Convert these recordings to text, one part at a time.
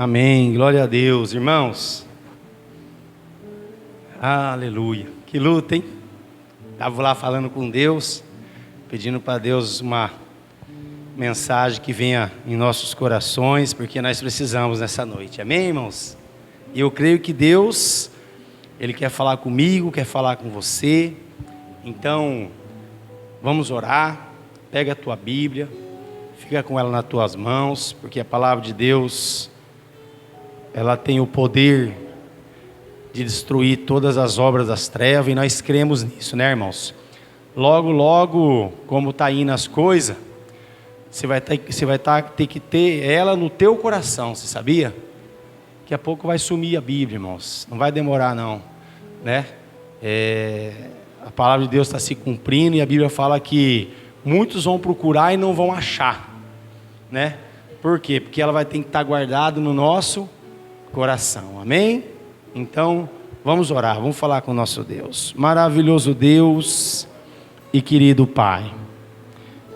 Amém, glória a Deus, irmãos. Aleluia, que luta, hein? Estava lá falando com Deus, pedindo para Deus uma mensagem que venha em nossos corações, porque nós precisamos nessa noite, amém, irmãos? E eu creio que Deus, Ele quer falar comigo, quer falar com você. Então, vamos orar. Pega a tua Bíblia, fica com ela nas tuas mãos, porque a palavra de Deus, ela tem o poder de destruir todas as obras das trevas, e nós cremos nisso, né, irmãos? Logo, logo, como está indo as coisas, você vai ter que ter ela no teu coração, você sabia? Daqui a pouco vai sumir a Bíblia, irmãos, não vai demorar não, né? A palavra de Deus está se cumprindo, e a Bíblia fala que muitos vão procurar e não vão achar, né? Por quê? Porque ela vai ter que estar guardada no nosso coração, amém? Então, vamos orar, vamos falar com o nosso Deus. Maravilhoso Deus e querido Pai,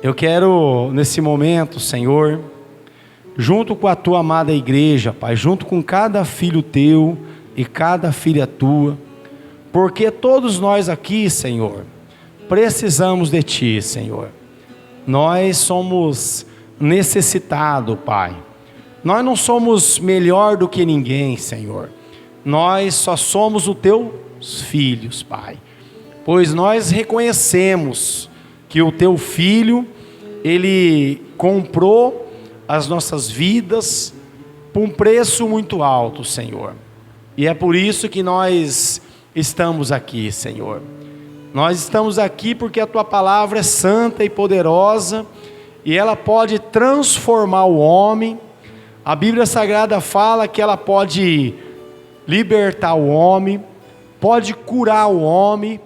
eu quero nesse momento, Senhor, junto com a tua amada igreja, Pai, junto com cada filho teu e cada filha tua, porque todos nós aqui, Senhor, precisamos de ti, Senhor. Nós somos necessitados, Pai. Nós não somos melhor do que ninguém, Senhor. Nós só somos os teus filhos, Pai. Pois nós reconhecemos que o teu filho, ele comprou as nossas vidas por um preço muito alto, Senhor. E é por isso que nós estamos aqui, Senhor. Nós estamos aqui porque a tua palavra é santa e poderosa, e ela pode transformar o homem. A Bíblia Sagrada fala que ela pode libertar o homem, pode curar o homem,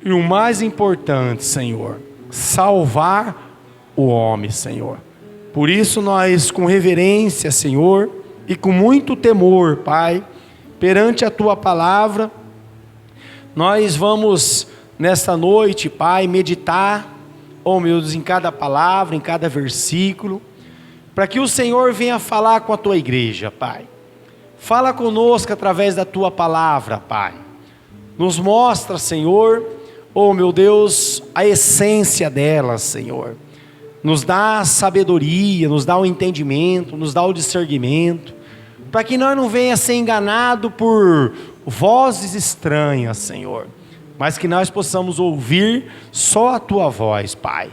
e o mais importante, Senhor, salvar o homem, Senhor. Por isso nós, com reverência, Senhor, e com muito temor, Pai, perante a tua palavra, nós vamos nesta noite, Pai, meditar, oh meu Deus, em cada palavra, em cada versículo, para que o Senhor venha falar com a tua igreja, Pai. Fala conosco através da tua palavra, Pai. Nos mostra, Senhor, oh meu Deus, a essência dela, Senhor. Nos dá a sabedoria, nos dá o entendimento, nos dá o discernimento, para que nós não venha ser enganado por vozes estranhas, Senhor, mas que nós possamos ouvir só a tua voz, Pai.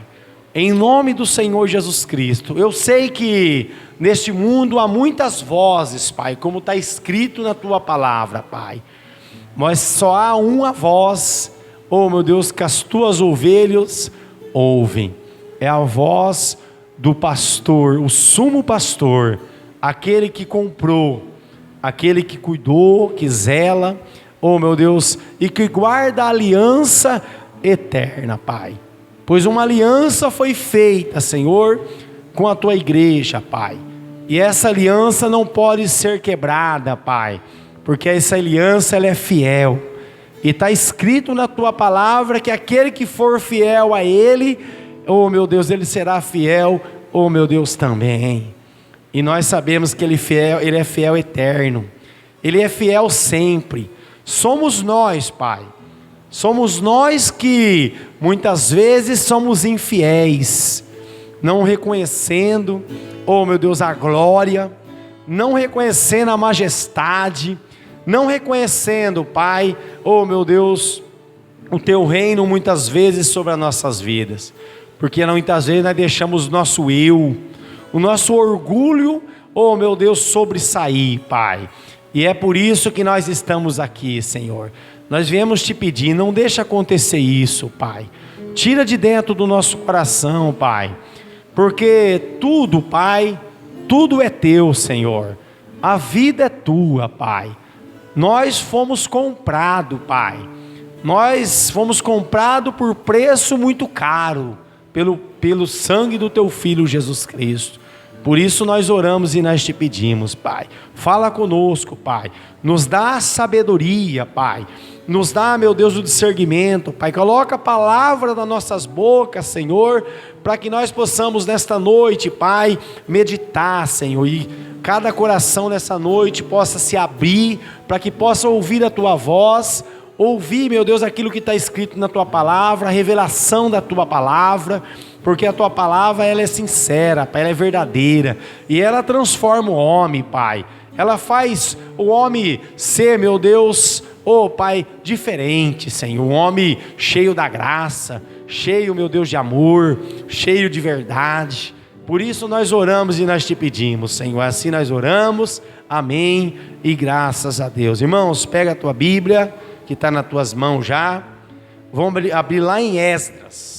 Em nome do Senhor Jesus Cristo. Eu sei que neste mundo há muitas vozes, Pai, como está escrito na tua palavra, Pai, mas só há uma voz, oh meu Deus, que as tuas ovelhas ouvem. É a voz do pastor, o sumo pastor, aquele que comprou, aquele que cuidou, que zela, oh meu Deus, e que guarda a aliança eterna, Pai. Pois uma aliança foi feita, Senhor, com a tua igreja, Pai. E essa aliança não pode ser quebrada, Pai, porque essa aliança ela é fiel. E está escrito na tua palavra que aquele que for fiel a Ele, oh meu Deus, Ele será fiel, oh meu Deus, também. E nós sabemos que Ele é fiel eterno. Ele é fiel sempre. Somos nós, Pai. Somos nós que muitas vezes somos infiéis, não reconhecendo, oh meu Deus, a glória, não reconhecendo a majestade, não reconhecendo, Pai, oh meu Deus, o teu reino muitas vezes sobre as nossas vidas, porque muitas vezes nós deixamos o nosso eu, o nosso orgulho, oh meu Deus, sobressair, Pai. E é por isso que nós estamos aqui, Senhor. Nós viemos te pedir, não deixa acontecer isso, Pai. Tira de dentro do nosso coração, Pai. Porque tudo, Pai, tudo é teu, Senhor. A vida é tua, Pai. Nós fomos comprados, Pai. Nós fomos comprados por preço muito caro, pelo sangue do teu Filho Jesus Cristo. Por isso nós oramos e nós te pedimos, Pai. Fala conosco, Pai. Nos dá sabedoria, Pai. Nos dá, meu Deus, o discernimento, Pai. Coloca a palavra nas nossas bocas, Senhor, para que nós possamos nesta noite, Pai, meditar, Senhor, e cada coração nessa noite possa se abrir, para que possa ouvir a Tua voz, ouvir, meu Deus, aquilo que está escrito na Tua palavra, a revelação da Tua palavra, porque a Tua palavra, ela é sincera, Pai, ela é verdadeira, e ela transforma o homem, Pai. Ela faz o homem ser, meu Deus, Pai, diferente, Senhor, um homem cheio da graça, cheio, meu Deus, de amor, cheio de verdade. Por isso nós oramos e nós te pedimos, Senhor, assim nós oramos, amém, e graças a Deus. Irmãos, pega a tua Bíblia, que está nas tuas mãos já, vamos abrir lá em Esdras.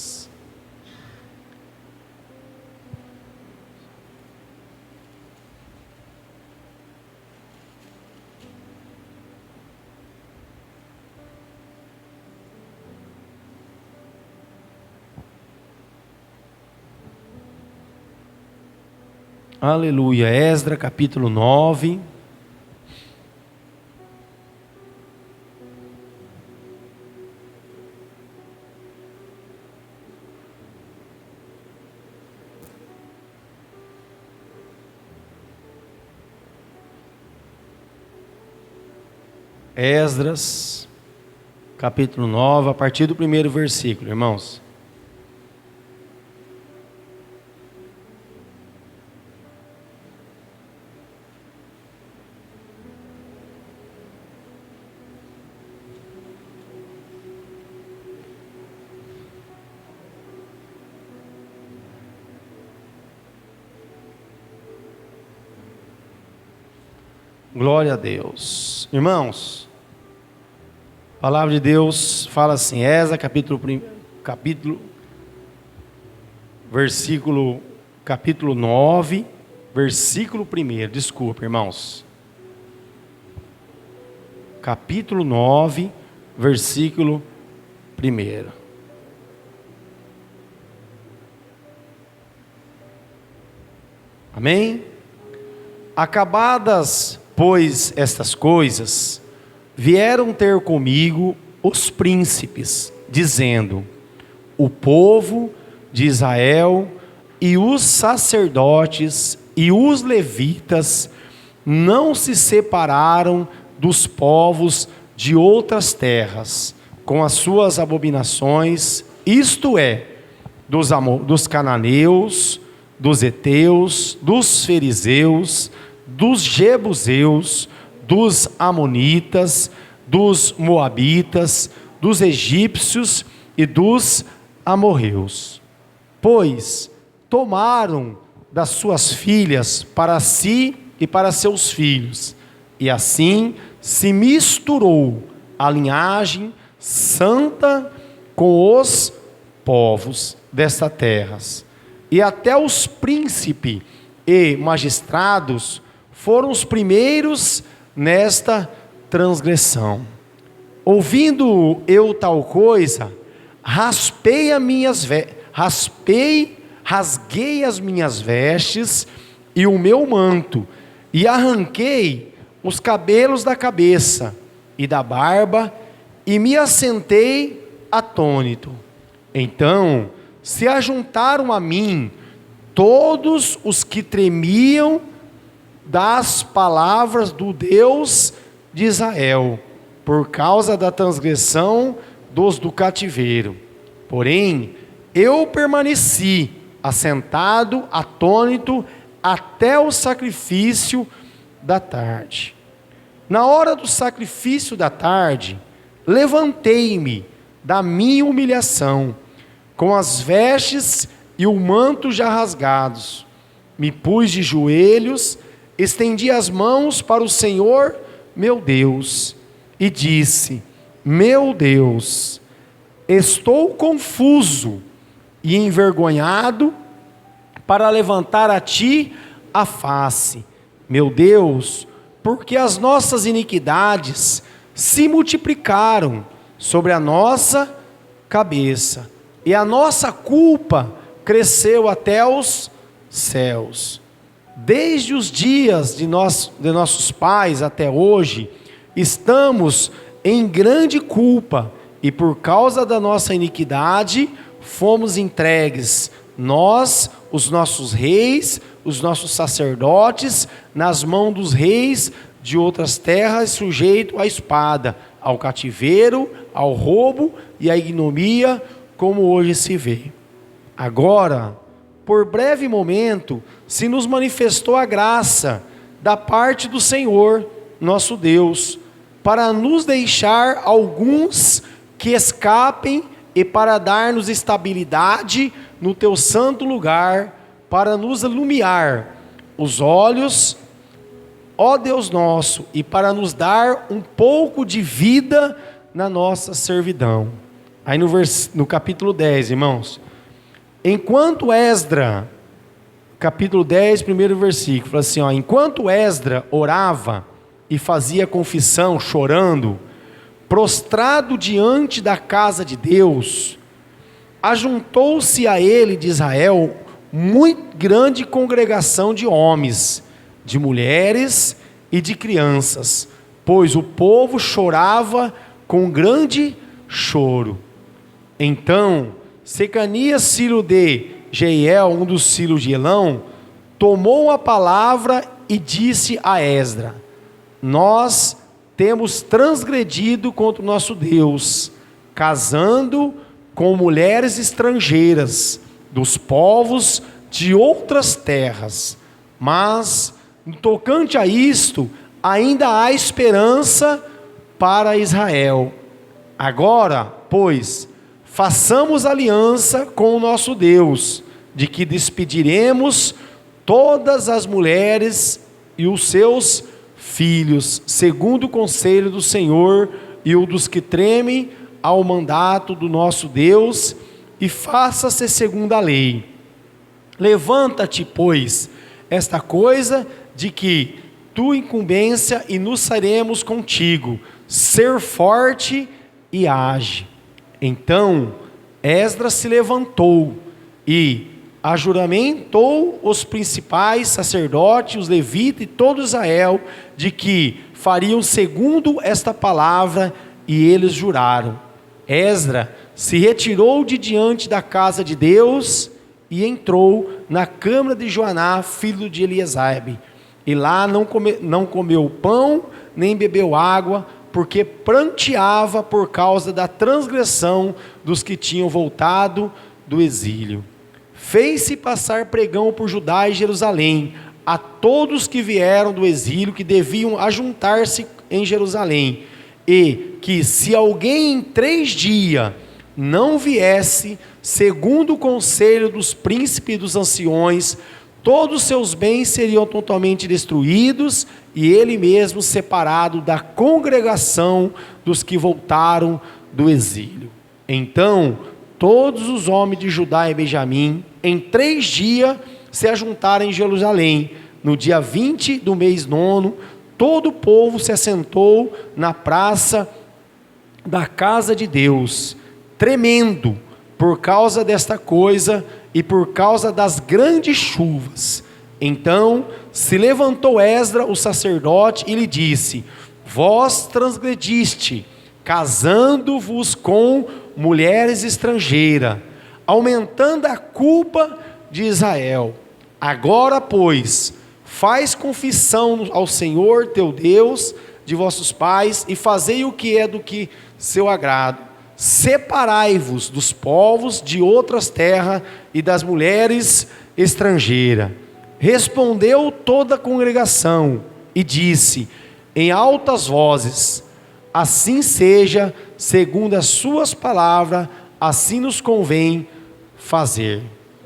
Aleluia, Esdras capítulo 9. Esdras capítulo 9, a partir do primeiro versículo, irmãos. Glória a Deus. Irmãos, a palavra de Deus fala assim, Esdras capítulo 9, versículo 1, desculpa, irmãos. Capítulo 9, versículo 1. Amém? Acabadas, pois, estas coisas, vieram ter comigo os príncipes, dizendo: o povo de Israel e os sacerdotes e os levitas não se separaram dos povos de outras terras, com as suas abominações, isto é, dos cananeus, dos heteus, dos fariseus, dos jebuseus, dos amonitas, dos moabitas, dos egípcios e dos amorreus. Pois tomaram das suas filhas para si e para seus filhos, e assim se misturou a linhagem santa com os povos desta terra. E até os príncipes e magistrados foram os primeiros nesta transgressão. Ouvindo eu tal coisa, rasguei as minhas vestes e o meu manto, e arranquei os cabelos da cabeça e da barba, e me assentei atônito. Então se ajuntaram a mim todos os que tremiam das palavras do Deus de Israel, por causa da transgressão dos do cativeiro. Porém, eu permaneci assentado, atônito, até o sacrifício da tarde. Na hora do sacrifício da tarde, levantei-me da minha humilhação, com as vestes e o manto já rasgados, me pus de joelhos, estendi as mãos para o Senhor, meu Deus, e disse: meu Deus, estou confuso e envergonhado para levantar a ti a face, meu Deus, porque as nossas iniquidades se multiplicaram sobre a nossa cabeça, e a nossa culpa cresceu até os céus. Desde os dias de nossos pais até hoje, estamos em grande culpa, e por causa da nossa iniquidade fomos entregues, nós, os nossos reis, os nossos sacerdotes, nas mãos dos reis de outras terras, sujeito à espada, ao cativeiro, ao roubo e à ignomia, como hoje se vê. Agora, por breve momento, se nos manifestou a graça da parte do Senhor, nosso Deus, para nos deixar alguns que escapem e para dar-nos estabilidade no teu santo lugar, para nos iluminar os olhos, ó Deus nosso, e para nos dar um pouco de vida na nossa servidão. Aí no capítulo 10, irmãos, enquanto Esdra, capítulo 10, primeiro versículo, fala assim, enquanto Esdra orava e fazia confissão, chorando, prostrado diante da casa de Deus, ajuntou-se a ele de Israel muito grande congregação de homens, de mulheres e de crianças, pois o povo chorava com grande choro. Então, Secanias, filho de Jeiel, um dos filhos de Elão, tomou a palavra e disse a Esdra: nós temos transgredido contra o nosso Deus, casando com mulheres estrangeiras, dos povos de outras terras. Mas, no tocante a isto, ainda há esperança para Israel. Agora, pois, façamos aliança com o nosso Deus, de que despediremos todas as mulheres e os seus filhos, segundo o conselho do Senhor e o dos que tremem ao mandato do nosso Deus, e faça-se segundo a lei. Levanta-te, pois, esta coisa de que tua incumbência, e nos saremos contigo, ser forte e age. Então Esdras se levantou e ajuramentou os principais sacerdotes, os levitas e todo Israel, de que fariam segundo esta palavra, e eles juraram. Esdras se retirou de diante da casa de Deus e entrou na câmara de Joaná, filho de Eliasabe, e lá não comeu pão, nem bebeu água, porque pranteava por causa da transgressão dos que tinham voltado do exílio. Fez-se passar pregão por Judá e Jerusalém, a todos que vieram do exílio, que deviam ajuntar-se em Jerusalém, e que se alguém em 3 dias não viesse, segundo o conselho dos príncipes e dos anciões, todos seus bens seriam totalmente destruídos, e ele mesmo separado da congregação dos que voltaram do exílio. Então todos os homens de Judá e Benjamim, em 3 dias, se ajuntaram em Jerusalém. No dia 20 do mês 9, todo o povo se assentou na praça da casa de Deus, tremendo por causa desta coisa e por causa das grandes chuvas. Então se levantou Esdras, o sacerdote, e lhe disse: vós transgrediste, casando-vos com mulheres estrangeiras, aumentando a culpa de Israel. Agora, pois, faz confissão ao Senhor teu Deus de vossos pais, e fazei o que é do que seu agrado. Separai-vos dos povos de outras terras e das mulheres estrangeiras. Respondeu toda a congregação e disse em altas vozes: assim seja, segundo as suas palavras, assim nos convém fazer.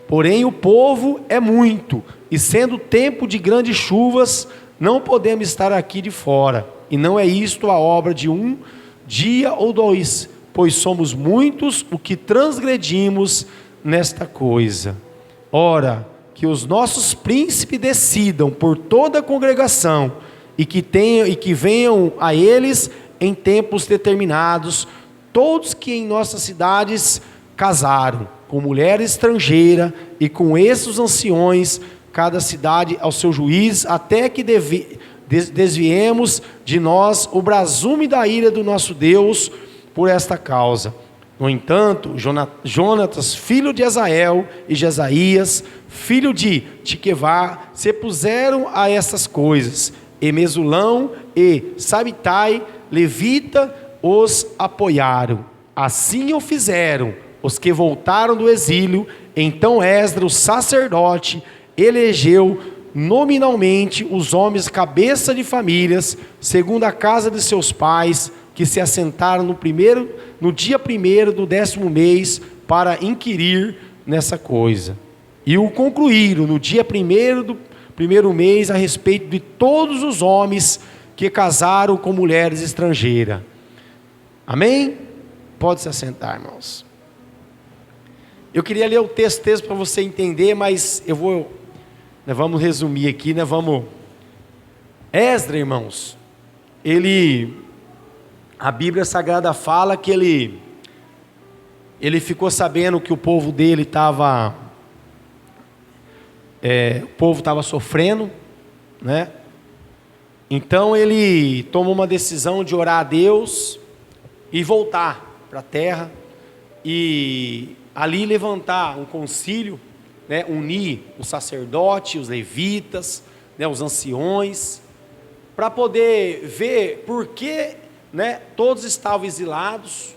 Porém o povo é muito, e sendo tempo de grandes chuvas, não podemos estar aqui de fora, e não é isto a obra de 1 dia ou 2, pois somos muitos o que transgredimos nesta coisa. Ora, que os nossos príncipes decidam por toda a congregação, e que venham a eles em tempos determinados todos que em nossas cidades casaram com mulher estrangeira, e com esses anciões, cada cidade ao seu juiz, até que desviemos de nós o brasume da ira do nosso Deus por esta causa. No entanto, Jonatas, filho de Azael, e Jesaías, filho de Tiquevá, se puseram a essas coisas, e Mesulão e Sabitai, levita, os apoiaram. Assim o fizeram os que voltaram do exílio. Então Esdras, o sacerdote, elegeu nominalmente os homens cabeça de famílias, segundo a casa de seus pais, que se assentaram no dia 1º do 10º mês, para inquirir nessa coisa. E o concluíram no dia 1º do 1º mês, a respeito de todos os homens que casaram com mulheres estrangeiras. Amém? Pode se assentar, irmãos. Eu queria ler o texto para você entender, mas nós vamos resumir aqui, Esdras, irmãos, a Bíblia Sagrada fala que ele ficou sabendo que o povo dele estava sofrendo, né? Então ele tomou uma decisão de orar a Deus e voltar para a terra e ali levantar um concílio, né? Unir os sacerdotes, os levitas, né? Os anciões, para poder ver por que, né, todos estavam exilados,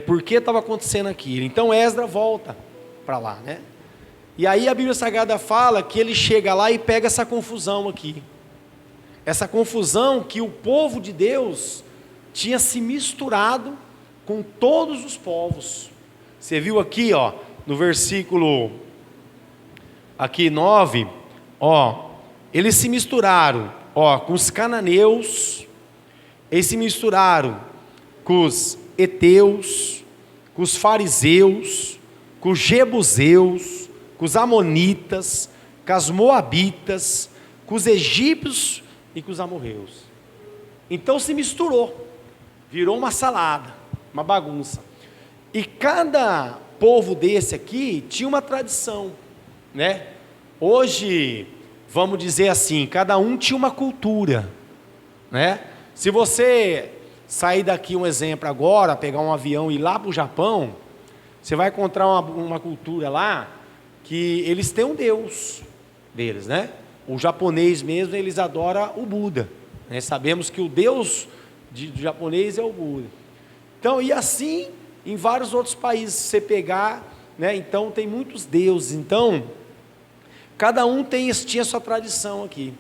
porque estava acontecendo aquilo. Então Esdras volta para lá, né? E aí a Bíblia Sagrada fala que ele chega lá e pega essa confusão aqui. Essa confusão que o povo de Deus tinha se misturado com todos os povos. Você viu aqui, ó, no versículo aqui 9, ó, eles se misturaram, ó, com os cananeus, eles se misturaram com os heteus, com os fariseus, com os jebuseus, com os amonitas, com os moabitas, com os egípcios e com os amorreus. Então se misturou, virou uma salada, uma bagunça. E cada povo desse aqui tinha uma tradição, né? Hoje, vamos dizer assim, cada um tinha uma cultura, né? Se você sair daqui, um exemplo agora, pegar um avião e ir lá para o Japão, você vai encontrar uma cultura lá, que eles têm um Deus deles, né? O japonês mesmo, eles adoram o Buda, né? Sabemos que o Deus do japonês é o Buda. Então, e assim, em vários outros países, se você pegar, né? Então, tem muitos deuses. Então, cada um tinha sua tradição aqui.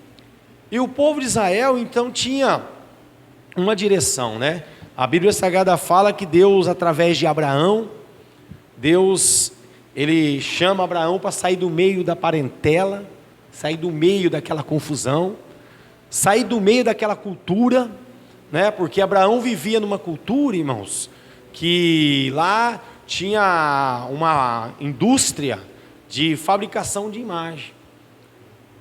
E o povo de Israel, então, tinha uma direção, né? A Bíblia Sagrada fala que Deus, através de Abraão, ele chama Abraão para sair do meio da parentela, sair do meio daquela confusão, sair do meio daquela cultura, né? Porque Abraão vivia numa cultura, irmãos, que lá tinha uma indústria de fabricação de imagem.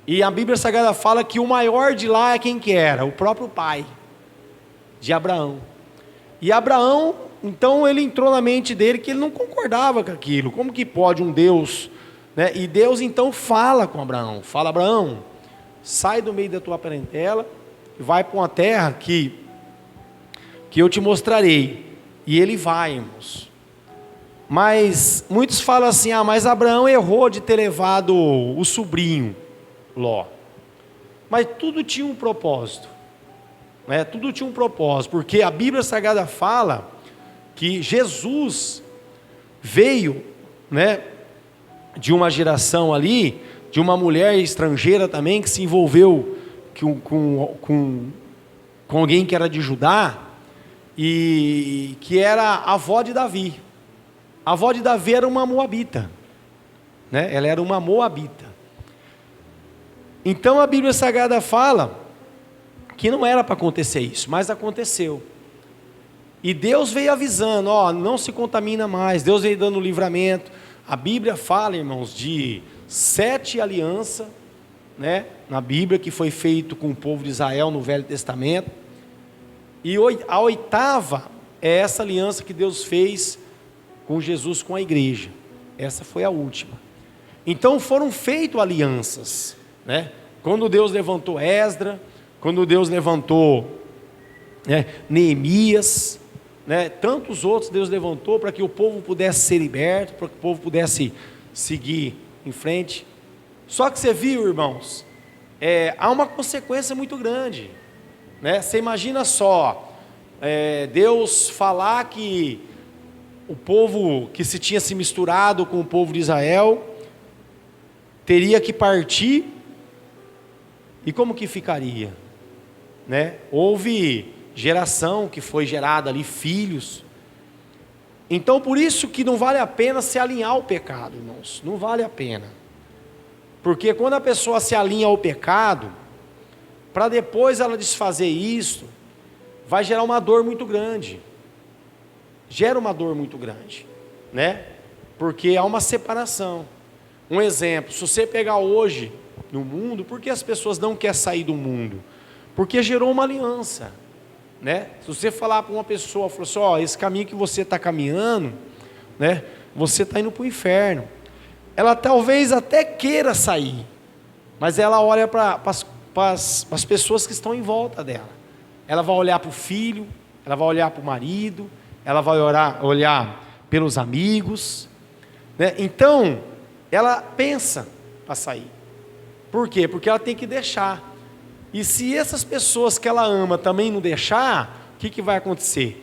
E a Bíblia Sagrada fala que o maior de lá é quem que era? O próprio pai de Abraão. E Abraão, então, ele entrou na mente dele que ele não concordava com aquilo. Como que pode um Deus, né? E Deus então fala com Abraão, Abraão, sai do meio da tua parentela e vai para uma terra que eu te mostrarei. E ele vai, irmãos. Mas muitos falam assim, mas Abraão errou de ter levado o sobrinho Ló. Mas tudo tinha um propósito, né? Tudo tinha um propósito, porque a Bíblia Sagrada fala que Jesus veio, né, de uma geração ali, de uma mulher estrangeira também, que se envolveu com alguém que era de Judá, e que era a avó de Davi. A avó de Davi era uma moabita, né? Ela era uma moabita. Então a Bíblia Sagrada fala que não era para acontecer isso, mas aconteceu. E Deus veio avisando, não se contamina mais. Deus veio dando livramento. A Bíblia fala, irmãos, de 7 alianças, né, na Bíblia, que foi feito com o povo de Israel no Velho Testamento. E a 8ª é essa aliança que Deus fez com Jesus, com a igreja. Essa foi a última. Então foram feitas alianças, né? Quando Deus levantou Esdra, quando Deus levantou Neemias, tantos outros Deus levantou para que o povo pudesse ser liberto, para que o povo pudesse seguir em frente. Só que você viu, irmãos, há uma consequência muito grande, Você imagina só, Deus falar que o povo que se tinha se misturado com o povo de Israel teria que partir, e como que ficaria? Houve geração que foi gerada ali, filhos. Então por isso que não vale a pena se alinhar ao pecado, irmãos, não vale a pena, porque quando a pessoa se alinha ao pecado, para depois ela desfazer isso, vai gerar uma dor muito grande, porque há uma separação. Um exemplo, se você pegar hoje no mundo, por que as pessoas não querem sair do mundo? Porque gerou uma aliança, Se você falar para uma pessoa, falar assim, esse caminho que você está caminhando, você está indo para o inferno. Ela talvez até queira sair, mas ela olha para as pessoas que estão em volta dela. Ela vai olhar para o filho, ela vai olhar para o marido, ela vai olhar pelos amigos, Então, ela pensa para sair. Por quê? Porque ela tem que deixar. E se essas pessoas que ela ama também não deixar, o que vai acontecer?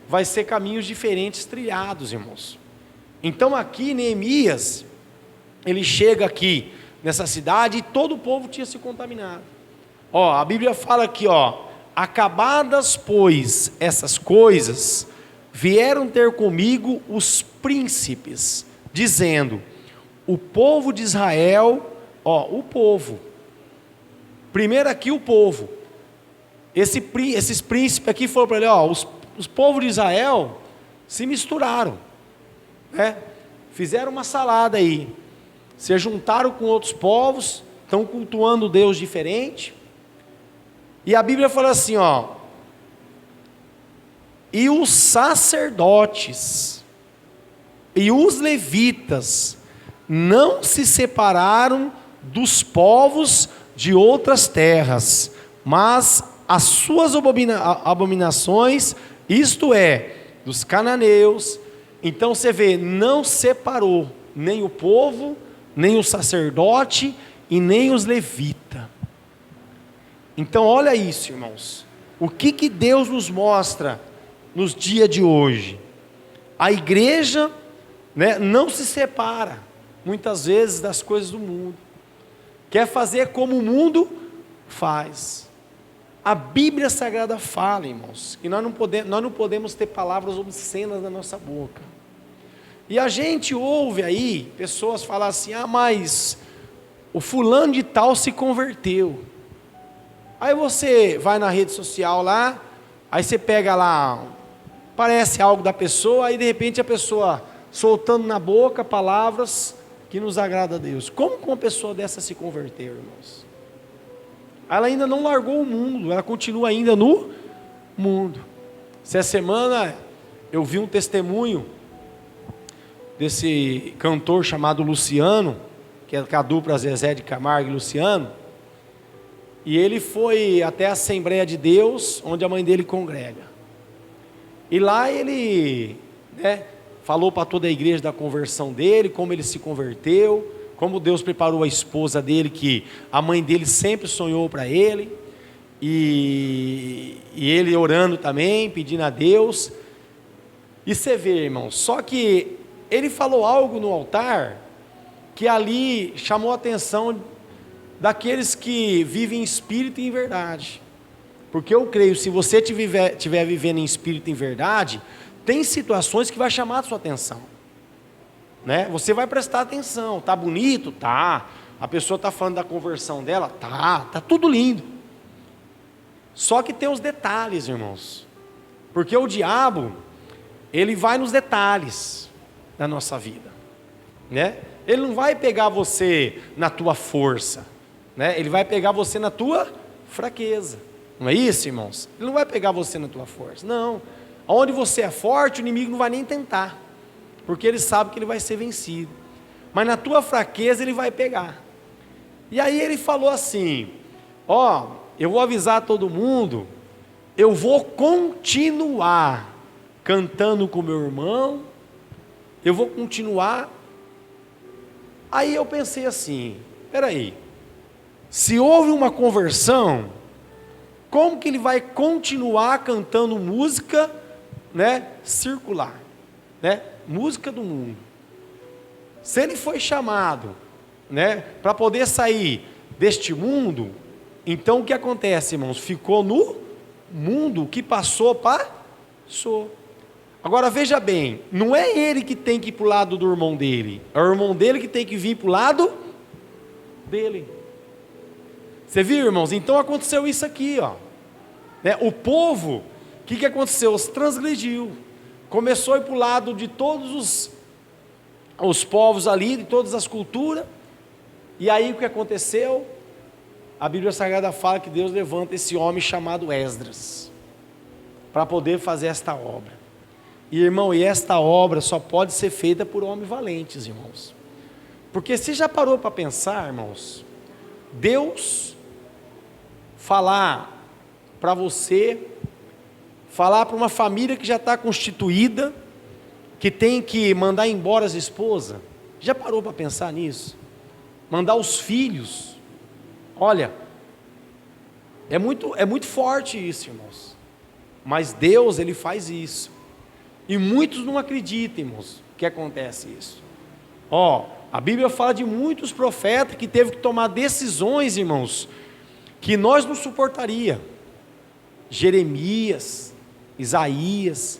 Vai ser caminhos diferentes trilhados, irmãos. Então aqui Neemias, ele chega aqui nessa cidade e todo o povo tinha se contaminado. A Bíblia fala aqui, acabadas pois essas coisas, vieram ter comigo os príncipes, dizendo, o povo de Israel, o povo, primeiro aqui o povo, esses príncipes aqui foram para ele, os povos de Israel se misturaram, fizeram uma salada aí, se juntaram com outros povos, estão cultuando Deus diferente, e a Bíblia fala assim, e os sacerdotes, e os levitas, não se separaram dos povos de outras terras, mas as suas abominações, isto é, dos cananeus. Então você vê, não separou nem o povo, nem o sacerdote e nem os levitas. Então olha isso, irmãos, o que Deus nos mostra nos dias de hoje? A igreja, não se separa muitas vezes das coisas do mundo, quer fazer como o mundo faz. A Bíblia Sagrada fala, irmãos, que nós não podemos ter palavras obscenas na nossa boca. E a gente ouve aí pessoas falar assim, mas o fulano de tal se converteu. Aí você vai na rede social lá, aí você pega lá, parece algo da pessoa, aí de repente a pessoa soltando na boca palavras que nos agrada a Deus. Como que uma pessoa dessa se converteu, irmãos? Ela ainda não largou o mundo, ela continua ainda no mundo. Essa semana eu vi um testemunho desse cantor chamado Luciano, que é a dupla Zezé de Camargo e Luciano, e ele foi até a Assembleia de Deus, onde a mãe dele congrega. E lá ele, falou para toda a igreja da conversão dele, como ele se converteu, como Deus preparou a esposa dele, que a mãe dele sempre sonhou para ele, e ele orando também, pedindo a Deus. E você vê, irmão, só que ele falou algo no altar, que ali chamou a atenção daqueles que vivem em espírito e em verdade. Porque eu creio, se você estiver vivendo em espírito e em verdade, tem situações que vai chamar a sua atenção, Você vai prestar atenção. Tá bonito? Tá. A pessoa está falando da conversão dela? Tá tudo lindo. Só que tem os detalhes, irmãos, porque o diabo, ele vai nos detalhes da nossa vida, Ele não vai pegar você na tua força, Ele vai pegar você na tua fraqueza. Não é isso, irmãos? Ele não vai pegar você na tua força, não. Onde você é forte, o inimigo não vai nem tentar, porque ele sabe que ele vai ser vencido. Mas na tua fraqueza ele vai pegar. E aí ele falou assim: ó, eu vou avisar todo mundo, eu vou continuar cantando com meu irmão, eu vou continuar. Aí eu pensei assim, peraí, se houve uma conversão, como que ele vai continuar cantando música, né, circular, né, música do mundo? Se ele foi chamado, né, para poder sair deste mundo, então o que acontece, irmãos? Ficou no mundo, que passou. Agora veja bem, não é ele que tem que ir para o lado do irmão dele, é o irmão dele que tem que vir para o lado dele. Você viu, irmãos? Então aconteceu isso aqui, ó, né? O povo, o que aconteceu? Transgrediu, começou a ir para o lado de todos os povos ali, de todas as culturas. E aí o que aconteceu? A Bíblia Sagrada fala que Deus levanta esse homem chamado Esdras para poder fazer esta obra. E irmão, e esta obra só pode ser feita por homens valentes, irmãos. Porque você já parou para pensar, irmãos? Deus falar para você, falar para uma família que já está constituída, que tem que mandar embora as esposas. Já parou para pensar nisso? Mandar os filhos. Olha, é muito forte isso, irmãos. Mas Deus, Ele faz isso. E muitos não acreditam, irmãos, que acontece isso. Ó, a Bíblia fala de muitos profetas que teve que tomar decisões, irmãos, que nós não suportaria. Jeremias, Isaías,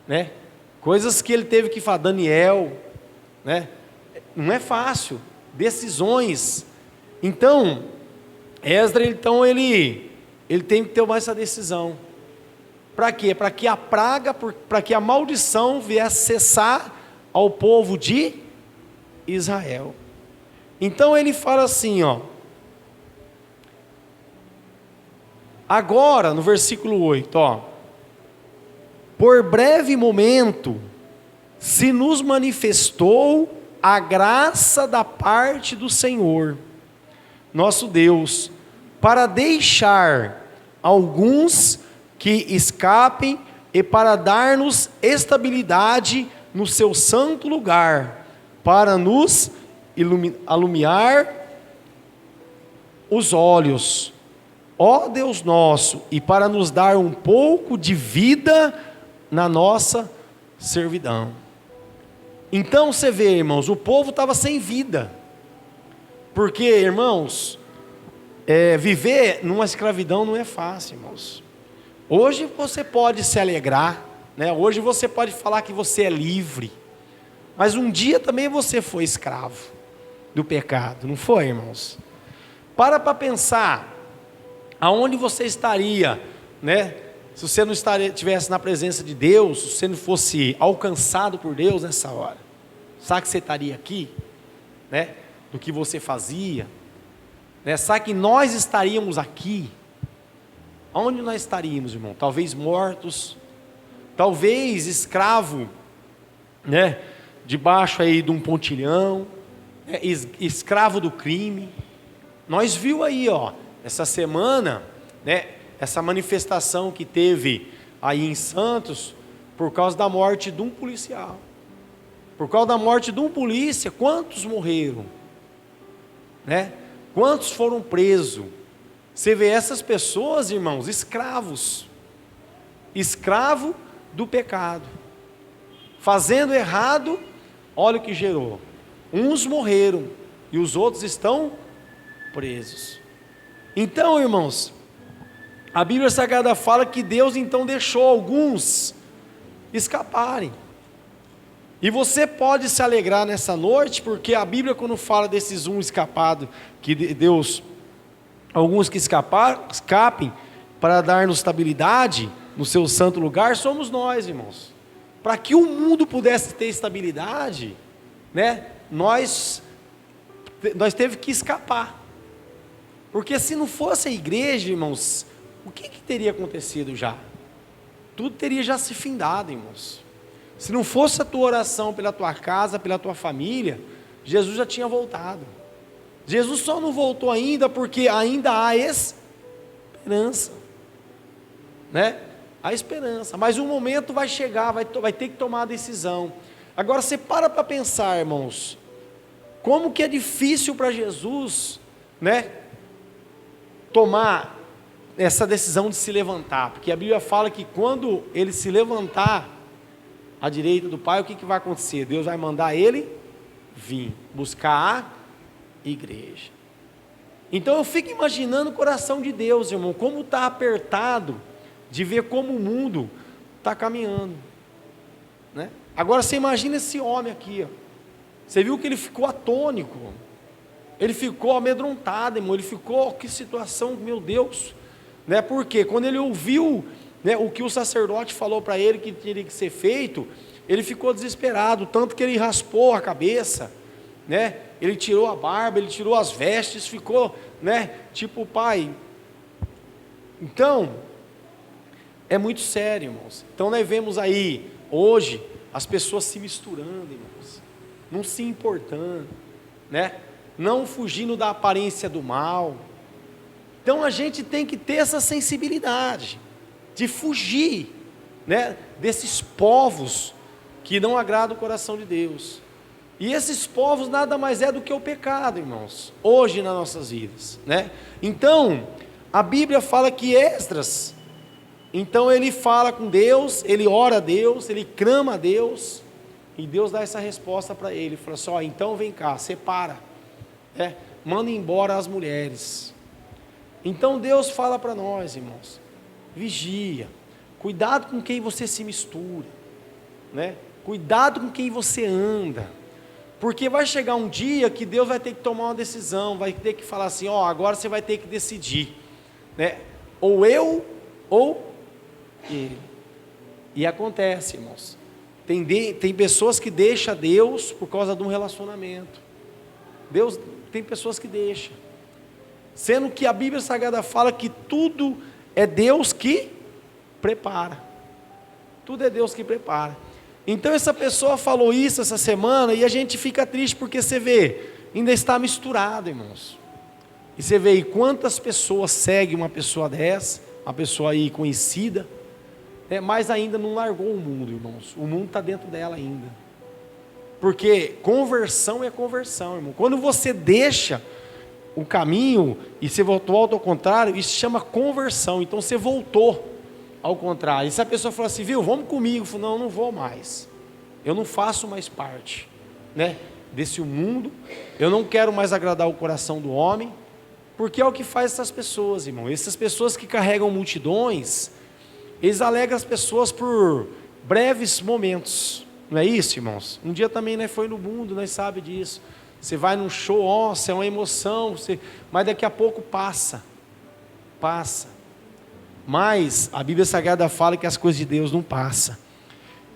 né? Coisas que ele teve que falar, Daniel, né? Não é fácil, decisões. Então, Esdras, então ele tem que tomar essa decisão. Para quê? Para que a praga, para que a maldição viesse cessar ao povo de Israel. Então ele fala assim, ó. Agora, no versículo 8, ó. Por breve momento se nos manifestou a graça da parte do Senhor, nosso Deus, para deixar alguns que escapem e para dar-nos estabilidade no seu santo lugar, para nos alumiar os olhos, ó Deus nosso, e para nos dar um pouco de vida na nossa servidão. Então você vê, irmãos, o povo estava sem vida, porque, irmãos, viver numa escravidão não é fácil, irmãos. Hoje você pode se alegrar, né? Hoje você pode falar que você é livre, mas um dia também você foi escravo do pecado, não foi, irmãos? Para pensar, aonde você estaria, né? Se você não estivesse na presença de Deus, se você não fosse alcançado por Deus nessa hora, sabe que você estaria aqui, né? Do que você fazia, né? Sabe que nós estaríamos aqui? Onde nós estaríamos, irmão? Talvez mortos, talvez escravo, né? Debaixo aí de um pontilhão, né? Escravo do crime. Nós viu aí, ó, essa semana, né? Essa manifestação que teve aí em Santos, por causa da morte de um policial. Por causa da morte de um polícia, quantos morreram? Né? Quantos foram presos? Você vê essas pessoas, irmãos, escravos. Escravo do pecado. Fazendo errado, olha o que gerou. Uns morreram e os outros estão presos. Então, irmãos, a Bíblia Sagrada fala que Deus então deixou alguns escaparem. E você pode se alegrar nessa noite, porque a Bíblia, quando fala desses escapados, que Deus, alguns que escapem para dar-nos estabilidade no seu santo lugar, somos nós, irmãos. Para que o mundo pudesse ter estabilidade, né? Nós teve que escapar. Porque se não fosse a igreja, irmãos, o que teria acontecido já? Tudo teria já se findado, irmãos. Se não fosse a tua oração pela tua casa, pela tua família, Jesus já tinha voltado. Jesus só não voltou ainda porque ainda há esperança, né? Há esperança, mas um momento vai chegar, vai ter que tomar a decisão. Agora você para pensar, irmãos, como que é difícil para Jesus, né, tomar essa decisão de se levantar, porque a Bíblia fala que quando ele se levantar à direita do Pai, o que vai acontecer? Deus vai mandar ele vir buscar a igreja. Então eu fico imaginando o coração de Deus, irmão, como está apertado de ver como o mundo está caminhando, né? Agora você imagina esse homem aqui, ó. Você viu que ele ficou atônico, ele ficou amedrontado, irmão, ele ficou, que situação, meu Deus, né? Porque quando ele ouviu, né, o que o sacerdote falou para ele que teria que ser feito, ele ficou desesperado, tanto que ele raspou a cabeça, né? Ele tirou a barba, ele tirou as vestes, ficou, né, tipo, pai. Então, é muito sério, irmãos. Então nós vemos aí, hoje, as pessoas se misturando, irmãos, não se importando, né? Não fugindo da aparência do mal. Então a gente tem que ter essa sensibilidade de fugir, né, desses povos que não agradam o coração de Deus. E esses povos nada mais é do que o pecado, irmãos, hoje nas nossas vidas, né? Então, a Bíblia fala que Esdras, então ele fala com Deus, ele ora a Deus, ele clama a Deus, e Deus dá essa resposta para ele, fala assim, ó, então vem cá, separa, né? Manda embora as mulheres. Então Deus fala para nós, irmãos, vigia, cuidado com quem você se mistura, né? Cuidado com quem você anda, porque vai chegar um dia que Deus vai ter que tomar uma decisão, vai ter que falar assim, ó, agora você vai ter que decidir, né? Ou eu, ou ele. E acontece, irmãos, tem pessoas que deixam Deus por causa de um relacionamento. Deus, tem pessoas que deixam, sendo que a Bíblia Sagrada fala que tudo é Deus que prepara, tudo é Deus que prepara. Então essa pessoa falou isso essa semana, e a gente fica triste, porque você vê, ainda está misturado, irmãos, e você vê aí quantas pessoas seguem uma pessoa dessa, uma pessoa aí conhecida, mas ainda não largou o mundo, irmãos, o mundo está dentro dela ainda, porque conversão é conversão, irmão. Quando você deixa o caminho e você voltou ao contrário, isso se chama conversão. Então você voltou ao contrário. E se a pessoa fala assim, viu, vamos comigo, eu falo, não, não vou mais, eu não faço mais parte, né, desse mundo, eu não quero mais agradar o coração do homem, porque é o que faz essas pessoas, irmão. Essas pessoas que carregam multidões, eles alegram as pessoas por breves momentos, não é isso, irmãos? Um dia também nós foi no mundo, nós sabe disso. Você vai num show, nossa, é uma emoção, mas daqui a pouco passa. Mas a Bíblia Sagrada fala que as coisas de Deus não passam.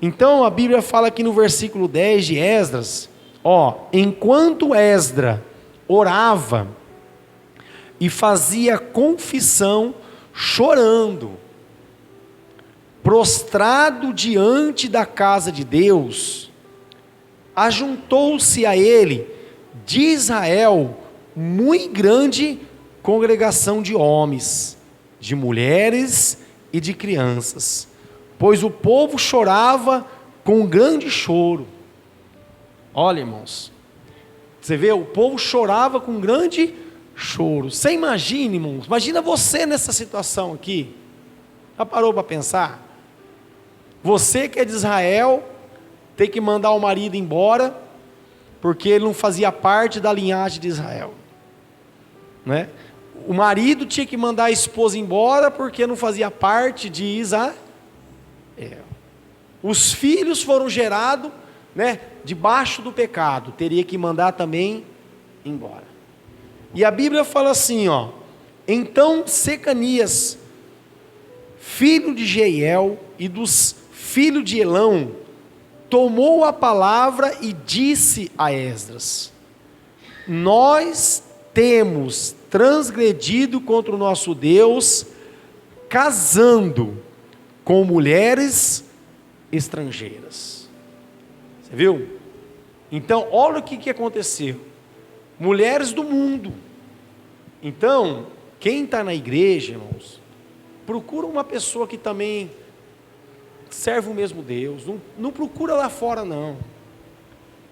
Então a Bíblia fala aqui no versículo 10 de Esdras, ó, enquanto Esdras orava e fazia confissão, chorando, prostrado diante da casa de Deus, ajuntou-se a ele de Israel muito grande congregação de homens, de mulheres e de crianças, pois o povo chorava com grande choro. Olha, irmãos, você vê, o povo chorava com grande choro. Você imagina, irmãos, imagina você nessa situação aqui. Já parou para pensar? Você que é de Israel, tem que mandar o marido embora, porque ele não fazia parte da linhagem de Israel, né? O marido tinha que mandar a esposa embora, porque não fazia parte de Israel. Os filhos foram gerados, né, debaixo do pecado, teria que mandar também embora. E a Bíblia fala assim, ó, então Secanias, filho de Jeiel e dos filhos de Elão, tomou a palavra e disse a Esdras, nós temos transgredido contra o nosso Deus, casando com mulheres estrangeiras. Você viu? Então, olha o que aconteceu. mulheres do mundo. Então, quem está na igreja, irmãos, procura uma pessoa que também serve o mesmo Deus. Não procura lá fora, não.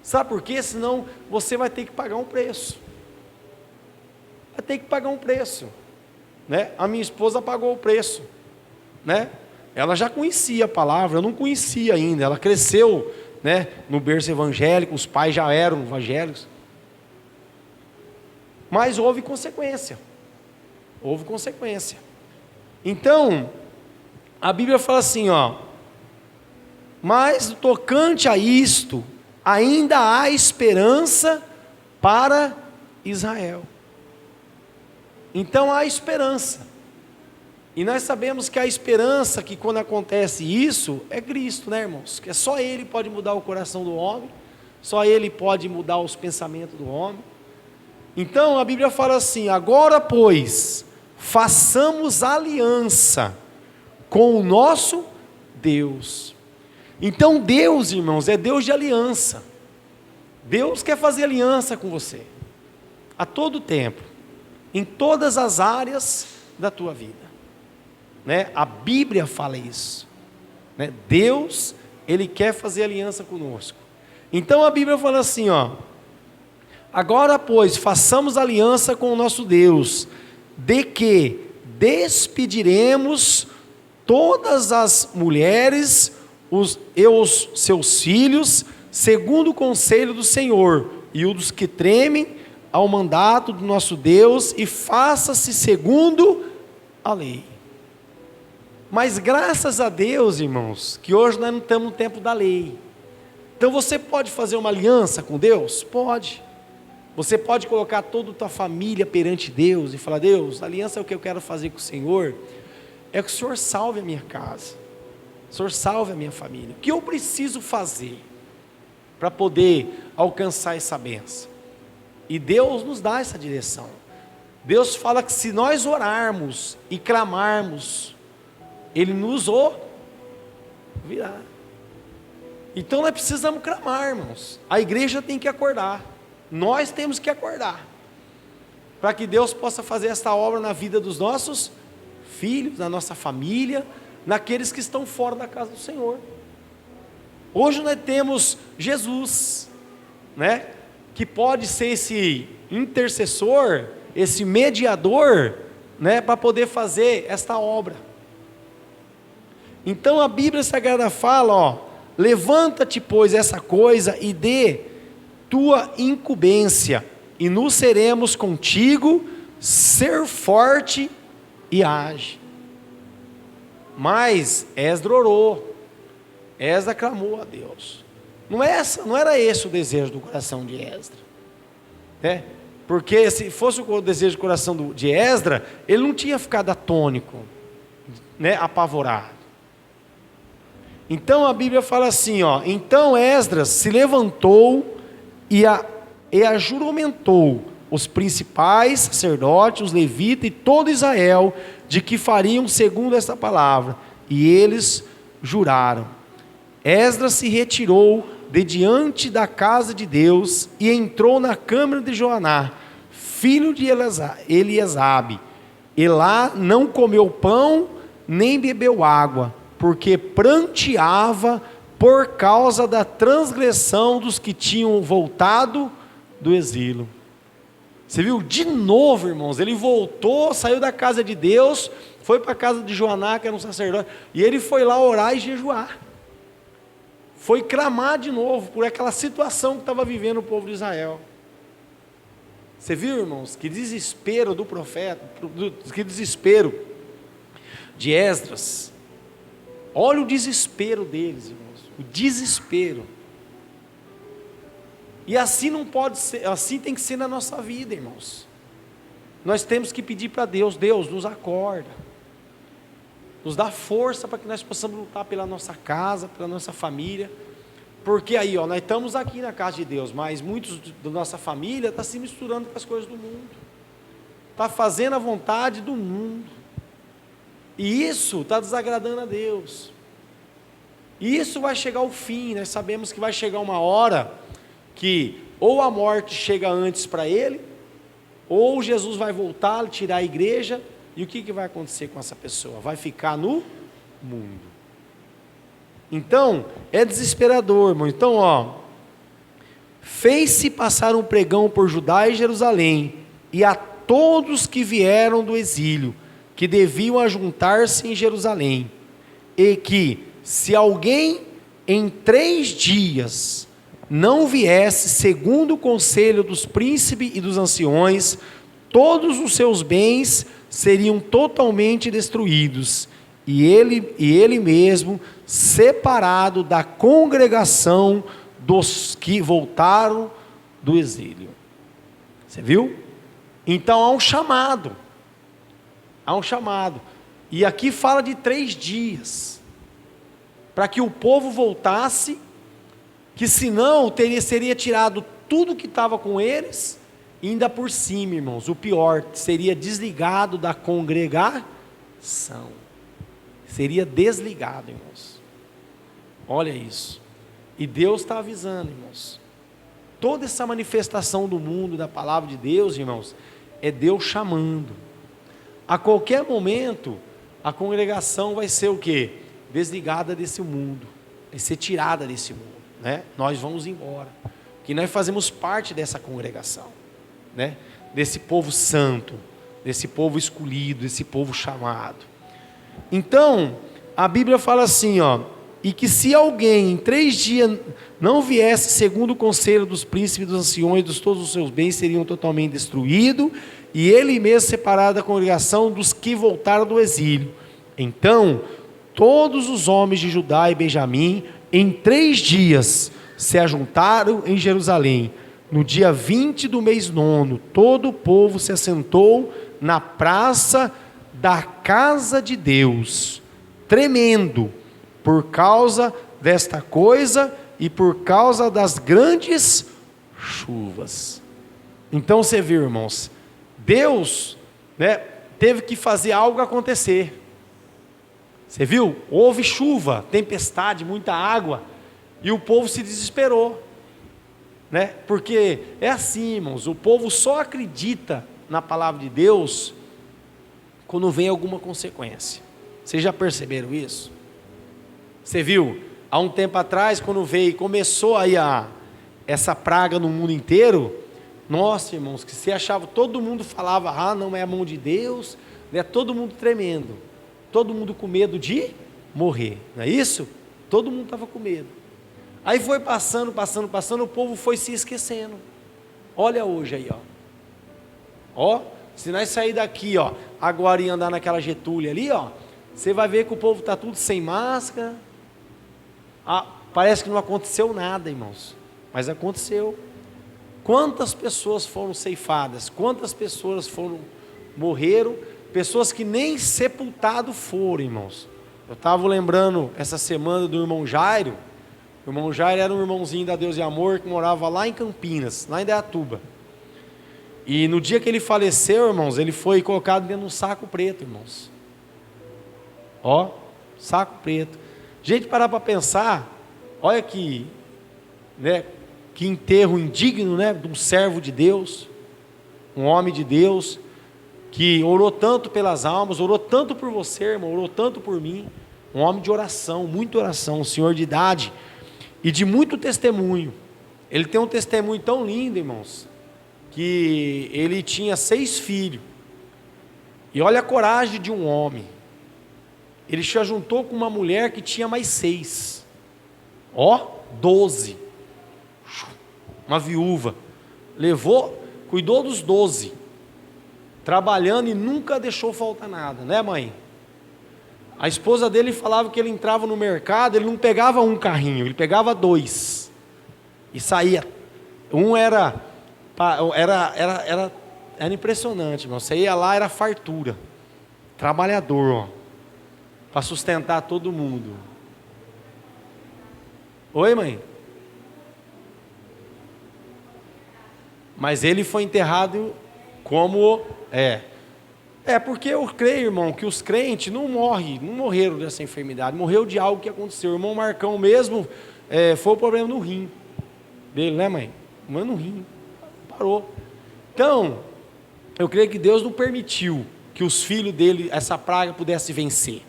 Sabe por quê? Senão você vai ter que pagar um preço. Vai ter que pagar um preço, né? A minha esposa pagou o preço, né? Ela já conhecia a palavra, eu não conhecia ainda. Ela cresceu, né, no berço evangélico, os pais já eram evangélicos. Mas houve consequência. Houve consequência. Então, a Bíblia fala assim, ó: mas tocante a isto, ainda há esperança para Israel. Então há esperança. E nós sabemos que a esperança, que quando acontece isso, é Cristo, né, irmãos? Que só Ele pode mudar o coração do homem, só Ele pode mudar os pensamentos do homem. Então a Bíblia fala assim: agora, pois, façamos aliança com o nosso Deus. Então Deus, irmãos, é Deus de aliança. Deus quer fazer aliança com você, a todo tempo, em todas as áreas da tua vida, né? A Bíblia fala isso, né? Deus, Ele quer fazer aliança conosco. Então a Bíblia fala assim, ó: agora, pois, façamos aliança com o nosso Deus, de que despediremos todas as mulheres os seus filhos, segundo o conselho do Senhor, e o dos que tremem ao mandato do nosso Deus, e faça-se segundo a lei. Mas graças a Deus, irmãos, que hoje nós não estamos no tempo da lei. Então você pode fazer uma aliança com Deus? Pode. Você pode colocar toda a tua família perante Deus e falar: Deus, a aliança é o que eu quero fazer com o Senhor, é que o Senhor salve a minha casa, o Senhor salve a minha família. O que eu preciso fazer para poder alcançar essa bênção? E Deus nos dá essa direção. Deus fala que se nós orarmos e clamarmos, Ele nos ouvirá. Então nós precisamos clamar, irmãos. A igreja tem que acordar. Nós temos que acordar, para que Deus possa fazer esta obra na vida dos nossos filhos, na nossa família, naqueles que estão fora da casa do Senhor. Hoje nós temos Jesus, né, que pode ser esse intercessor, esse mediador, né, para poder fazer esta obra. Então a Bíblia Sagrada fala, ó: levanta-te, pois, essa coisa e dê tua incumbência, e nos seremos contigo, ser forte e age. Mas Esdra orou, Esdra clamou a Deus. Não era esse o desejo do coração de Esdra, né? Porque se fosse o desejo do coração de Esdra, ele não tinha ficado atônico, né, apavorado. Então a Bíblia fala assim, ó: então Esdras se levantou e ajuramentou os principais sacerdotes, os levitas e todo Israel, de que fariam segundo esta palavra, e eles juraram. Esdras se retirou de diante da casa de Deus e entrou na câmara de Joaná, filho de Eliezabe, e lá não comeu pão nem bebeu água, porque pranteava por causa da transgressão dos que tinham voltado do exílio. Você viu? De novo, irmãos, ele voltou, saiu da casa de Deus, foi para a casa de Joaná, que era um sacerdote, e ele foi lá orar e jejuar. Foi clamar de novo por aquela situação que estava vivendo o povo de Israel. Você viu, irmãos, que desespero do profeta, que desespero de Esdras. Olha o desespero deles, irmãos, o desespero. E assim não pode ser, assim tem que ser na nossa vida, irmãos. Nós temos que pedir para Deus: Deus, nos acorda, nos dá força para que nós possamos lutar pela nossa casa, pela nossa família. Porque aí, ó, nós estamos aqui na casa de Deus, mas muitos da nossa família estão se misturando com as coisas do mundo, está fazendo a vontade do mundo, e isso está desagradando a Deus. E isso vai chegar ao fim. Nós sabemos que vai chegar uma hora que ou a morte chega antes para ele, ou Jesus vai voltar, tirar a igreja, e o que vai acontecer com essa pessoa? Vai ficar no mundo. Então, é desesperador, irmão. Então, fez-se passar um pregão por Judá e Jerusalém, e a todos que vieram do exílio, que deviam ajuntar-se em Jerusalém, e que, se alguém em 3 dias não viesse segundo o conselho dos príncipes e dos anciões, todos os seus bens seriam totalmente destruídos, e ele mesmo separado da congregação dos que voltaram do exílio. Você viu? Então há um chamado, e aqui fala de 3 dias, para que o povo voltasse, que senão seria tirado tudo que estava com eles, e ainda por cima, irmãos, o pior, seria desligado da congregação, seria desligado, irmãos. Olha isso, e Deus está avisando, irmãos, toda essa manifestação do mundo, da palavra de Deus, irmãos, é Deus chamando. A qualquer momento, a congregação vai ser o quê? Desligada desse mundo, vai ser tirada desse mundo, né? Nós vamos embora, que nós fazemos parte dessa congregação, né? Desse povo santo, desse povo escolhido, desse povo chamado. Então, a Bíblia fala assim, e que se alguém em 3 dias não viesse segundo o conselho dos príncipes, dos anciões, todos os seus bens seriam totalmente destruídos, e ele mesmo separado da congregação dos que voltaram do exílio. Então, todos os homens de Judá e Benjamim, em 3 dias, se ajuntaram em Jerusalém. No dia 20 do mês 9, todo o povo se assentou na praça da casa de Deus, tremendo, por causa desta coisa e por causa das grandes chuvas. Então você viu, irmãos, Deus, né, teve que fazer algo acontecer. Você viu? Houve chuva, tempestade, muita água, e o povo se desesperou, né? Porque é assim, irmãos, o povo só acredita na palavra de Deus quando vem alguma consequência. Vocês já perceberam isso? Você viu? Há um tempo atrás, quando começou aí essa praga no mundo inteiro, nossa, irmãos, que você achava, todo mundo falava, não é a mão de Deus, né? Todo mundo tremendo, todo mundo com medo de morrer, não é isso? Todo mundo estava com medo. Aí foi passando, o povo foi se esquecendo. Olha hoje aí, se nós sair daqui, agora e andar naquela Getúlio ali, você vai ver que o povo está tudo sem máscara. Parece que não aconteceu nada, irmãos, mas aconteceu. Quantas pessoas foram ceifadas, quantas pessoas morreram, pessoas que nem sepultado foram, irmãos. Eu estava lembrando essa semana do irmão Jairo. O irmão Jairo era um irmãozinho da Deus e Amor que morava lá em Campinas, lá em Indaiatuba. E no dia que ele faleceu, irmãos, ele foi colocado dentro de um saco preto, irmãos. Saco preto. Gente, parar para pensar, olha que, né, que enterro indigno, né, de um servo de Deus, um homem de Deus, que orou tanto pelas almas, orou tanto por você, irmão, orou tanto por mim, um homem de oração, muita oração, um senhor de idade, e de muito testemunho. Ele tem um testemunho tão lindo, irmãos, que ele tinha 6 filhos, e olha a coragem de um homem. Ele se juntou com uma mulher que tinha mais 6, 12, uma viúva, cuidou dos 12, trabalhando e nunca deixou faltar nada, né, mãe? A esposa dele falava que ele entrava no mercado, ele não pegava um carrinho, ele pegava 2, e saía, um era impressionante, irmão. Você ia lá, era fartura, trabalhador, para sustentar todo mundo. Oi, mãe? Mas ele foi enterrado como porque eu creio, irmão, que os crentes não morreram dessa enfermidade, morreu de algo que aconteceu. O irmão Marcão mesmo, foi o problema no rim dele, né, mãe? Mas no rim, parou. Então, eu creio que Deus não permitiu que os filhos dele, essa praga pudesse vencer,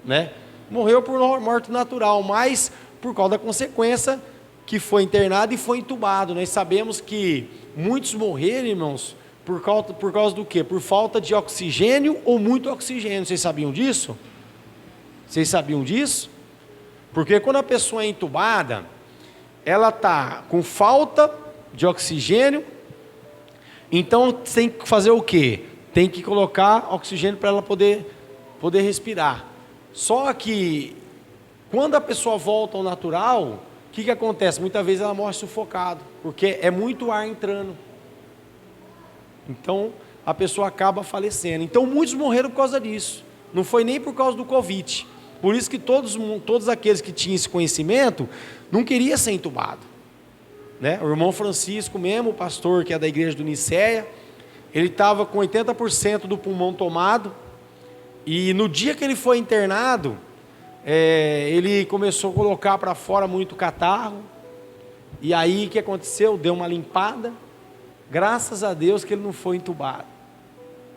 né? Morreu por morte natural, mas por causa da consequência que foi internado e foi entubado. Nós sabemos que muitos morreram, irmãos, por causa do quê? Por falta de oxigênio ou muito oxigênio. Vocês sabiam disso? Vocês sabiam disso? Porque quando a pessoa é entubada, ela está com falta de oxigênio, então tem que fazer o quê? Tem que colocar oxigênio para ela poder respirar. Só que quando a pessoa volta ao natural, o que acontece? Muitas vezes ela morre sufocada, porque é muito ar entrando. Então a pessoa acaba falecendo. Então muitos morreram por causa disso. Não foi nem por causa do Covid. Por isso que todos aqueles que tinham esse conhecimento não queriam ser entubados, né? O irmão Francisco mesmo, o pastor que é da igreja do Nicéia, ele estava com 80% do pulmão tomado, e no dia que ele foi internado, ele começou a colocar para fora muito catarro, e aí o que aconteceu? Deu uma limpada, graças a Deus que ele não foi entubado.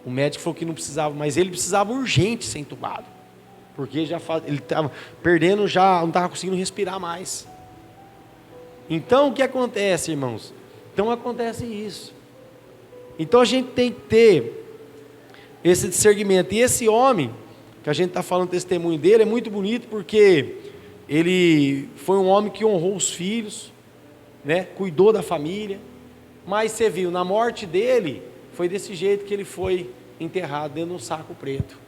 O médico falou que não precisava, mas ele precisava urgente ser entubado, porque ele estava perdendo, já não estava conseguindo respirar mais. Então o que acontece, irmãos? Então acontece isso. Então a gente tem que ter esse discernimento. E esse homem, que a gente está falando o testemunho dele, é muito bonito, porque ele foi um homem que honrou os filhos, né? Cuidou da família. Mas você viu, na morte dele, foi desse jeito que ele foi enterrado, dentro de um saco preto,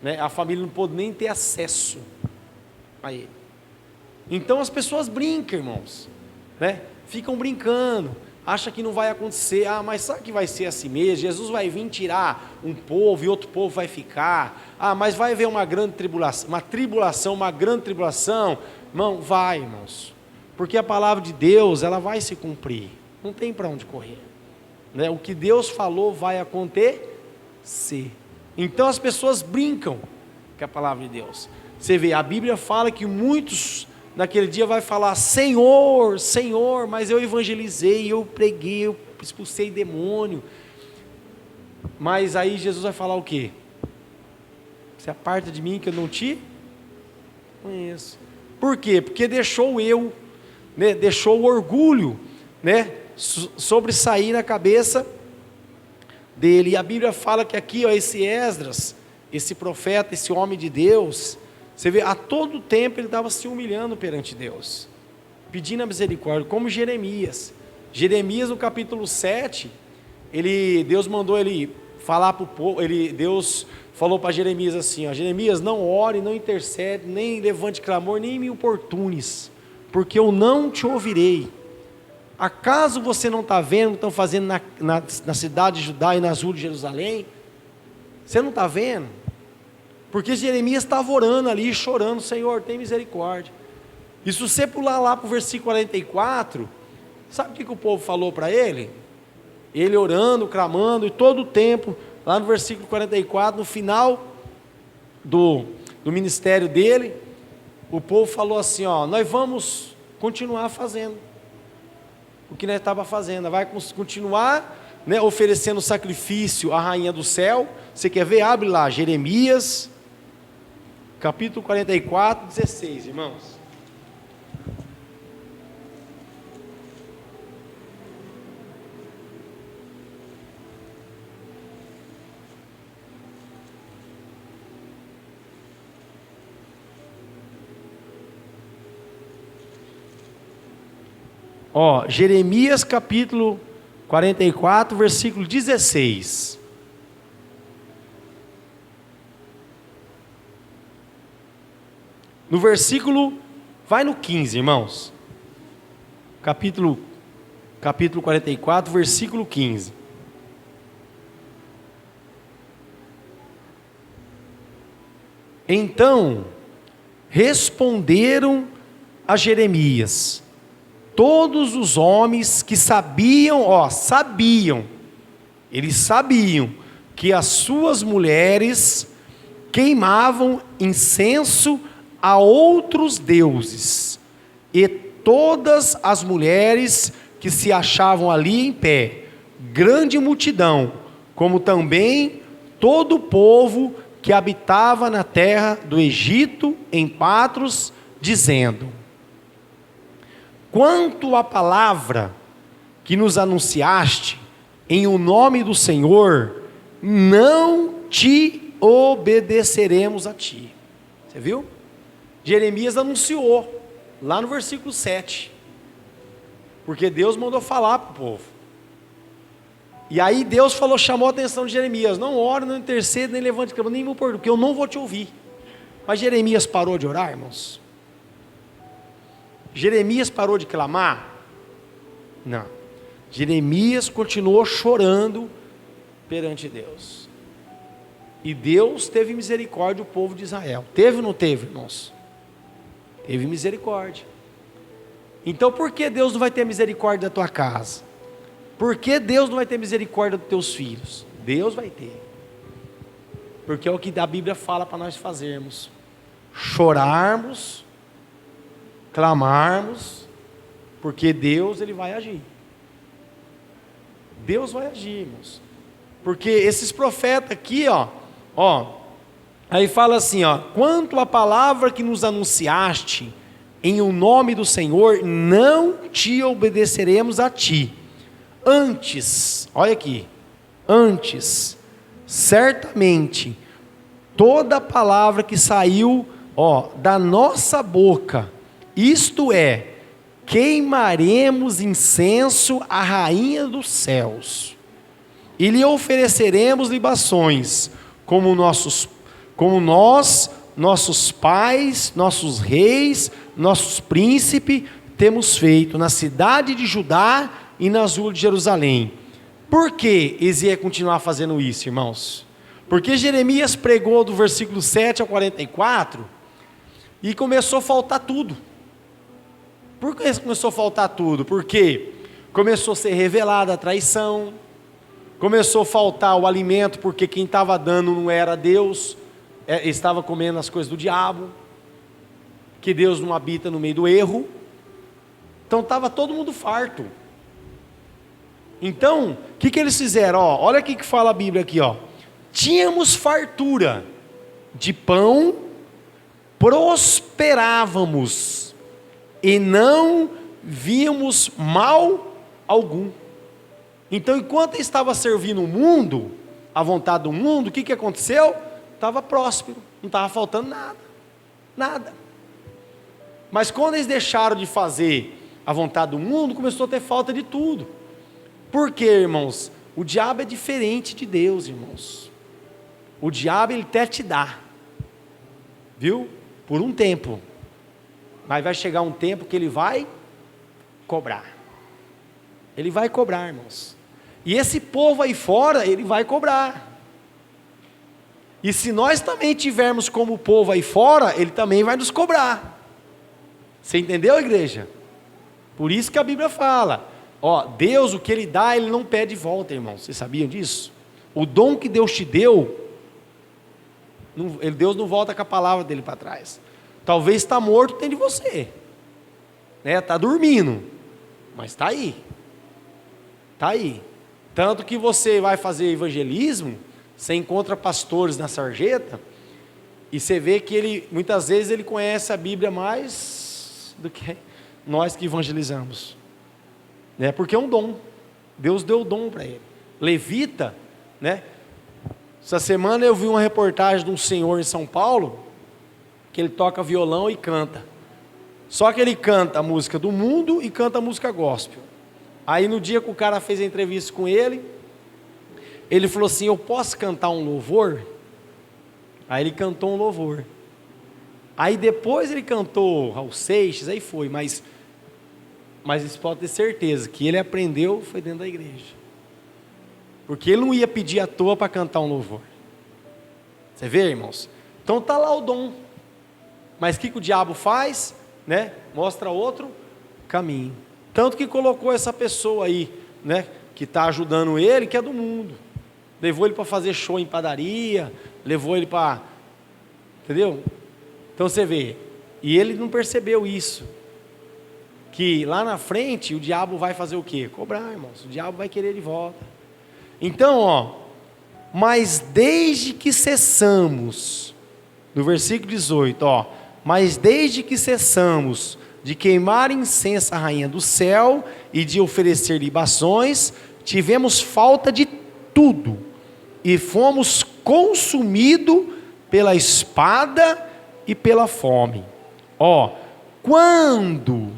né? A família não pôde nem ter acesso a ele. Então as pessoas brincam, irmãos, né? Ficam brincando, acha que não vai acontecer. Mas sabe que vai ser assim mesmo? Jesus vai vir tirar um povo e outro povo vai ficar. Mas vai haver uma grande tribulação, uma grande tribulação. Irmão, vai, irmãos, porque a palavra de Deus, ela vai se cumprir, não tem para onde correr, né? O que Deus falou vai acontecer. Então as pessoas brincam com a palavra de Deus. Você vê, a Bíblia fala que muitos naquele dia vai falar: Senhor, Senhor, mas eu evangelizei, eu preguei, eu expulsei demônio. Mas aí Jesus vai falar o quê? Você aparta de mim que eu não te conheço. Por quê? Porque deixou o eu, né? Deixou o orgulho, né? Sobressair na cabeça dele. E a Bíblia fala que aqui, ó, esse Esdras, esse profeta, esse homem de Deus, você vê, a todo tempo ele estava se humilhando perante Deus, pedindo a misericórdia, como Jeremias. Jeremias, no capítulo 7, Deus mandou ele falar para o povo, Deus falou para Jeremias assim, ó: Jeremias, não ore, não intercede, nem levante clamor, nem me importunes, porque eu não te ouvirei. Acaso você não está vendo o que estão fazendo na cidade de Judá e nas ruas de Jerusalém? Você não está vendo? Porque Jeremias estava orando ali, chorando: Senhor, tem misericórdia. E se você pular lá para o versículo 44, sabe o que o povo falou para ele? Ele orando, clamando, e todo o tempo, lá no versículo 44, no final do ministério dele, o povo falou assim: nós vamos continuar fazendo o que nós estávamos fazendo, vai continuar, né, oferecendo sacrifício à rainha do céu. Você quer ver? Abre lá, Jeremias, capítulo 44, 16, irmãos. Jeremias capítulo 44, versículo 16. No versículo, vai no 15, irmãos. Capítulo 44, versículo 15. Então responderam a Jeremias todos os homens que sabiam, eles sabiam que as suas mulheres queimavam incenso a outros deuses, e todas as mulheres que que se achavam ali em pé, grande multidão, como também todo o povo que habitava na terra do Egito, em Patros, dizendo: quanto à palavra que nos anunciaste em o nome do Senhor, não te obedeceremos a ti. Você viu? Jeremias anunciou, lá no versículo 7, porque Deus mandou falar para o povo. E aí Deus falou, chamou a atenção de Jeremias: não ore, não interceda, nem levante clamor, nem me importa, porque eu não vou te ouvir. Mas Jeremias parou de orar, irmãos? Jeremias parou de clamar? Não. Jeremias continuou chorando perante Deus. E Deus teve misericórdia do povo de Israel. Teve ou não teve, irmãos? Teve misericórdia. Então por que Deus não vai ter misericórdia da tua casa? Por que Deus não vai ter misericórdia dos teus filhos? Deus vai ter. Porque é o que a Bíblia fala para nós fazermos: chorarmos, clamarmos, porque Deus, Ele vai agir. Deus vai agir, irmãos. Porque esses profetas aqui, aí fala assim, quanto à palavra que nos anunciaste em o nome do Senhor, não te obedeceremos a ti. Antes, olha aqui, antes, certamente, toda palavra que saiu, da nossa boca, isto é, queimaremos incenso à rainha dos céus, e lhe ofereceremos libações, como nós, nossos pais, nossos reis, nossos príncipes, temos feito na cidade de Judá e nas ruas de Jerusalém. Por que eles iam continuar fazendo isso, irmãos? Porque Jeremias pregou do versículo 7 ao 44, e começou a faltar tudo. Por que começou a faltar tudo? Porque começou a ser revelada a traição, começou a faltar o alimento, porque quem estava dando não era Deus, estava comendo as coisas do diabo, que Deus não habita no meio do erro. Então estava todo mundo farto. Então, o que eles fizeram? Olha o que fala a Bíblia aqui, tínhamos fartura de pão, prosperávamos e não víamos mal algum. Então, enquanto estava servindo o mundo, a vontade do mundo, o que aconteceu? Estava próspero, não estava faltando nada. Mas quando eles deixaram de fazer a vontade do mundo, começou a ter falta de tudo. Por quê, irmãos? O diabo é diferente de Deus, irmãos. O diabo, ele até te dá, viu? Por um tempo. Mas vai chegar um tempo que ele vai cobrar. Ele vai cobrar, irmãos. E esse povo aí fora, ele vai cobrar. E se nós também tivermos como o povo aí fora, ele também vai nos cobrar. Você entendeu, igreja? Por isso que a Bíblia fala, Deus, o que Ele dá, Ele não pede de volta, irmãos. Vocês sabiam disso? O dom que Deus te deu, Deus não volta com a palavra dele para trás. Talvez está morto dentro de você, está dormindo, mas está aí. Tanto que você vai fazer evangelismo, você encontra pastores na sarjeta, e você vê que muitas vezes ele conhece a Bíblia mais do que nós que evangelizamos, porque é um dom. Deus deu o dom para ele. Levita, essa semana eu vi uma reportagem de um senhor em São Paulo, que ele toca violão e canta. Só que ele canta a música do mundo e canta a música gospel. Aí no dia que o cara fez a entrevista com ele, ele falou assim: eu posso cantar um louvor? Aí ele cantou um louvor. Aí depois ele cantou Raul Seixas, aí foi, mas isso pode ter certeza, que ele aprendeu foi dentro da igreja. Porque ele não ia pedir à toa para cantar um louvor. Você vê, irmãos? Então está lá o dom. Mas o que o diabo faz? Mostra outro caminho. Tanto que colocou essa pessoa aí, que está ajudando ele, que é do mundo. Levou ele para fazer show em padaria, levou ele para... Entendeu? Então você vê, e ele não percebeu isso, que lá na frente o diabo vai fazer o quê? Cobrar, irmãos. O diabo vai querer de volta. Então, ó, mas desde que cessamos, no versículo 18, ó, mas desde que cessamos de queimar incenso à rainha do céu e de oferecer libações, tivemos falta de tudo e fomos consumidos pela espada e pela fome. Ó, quando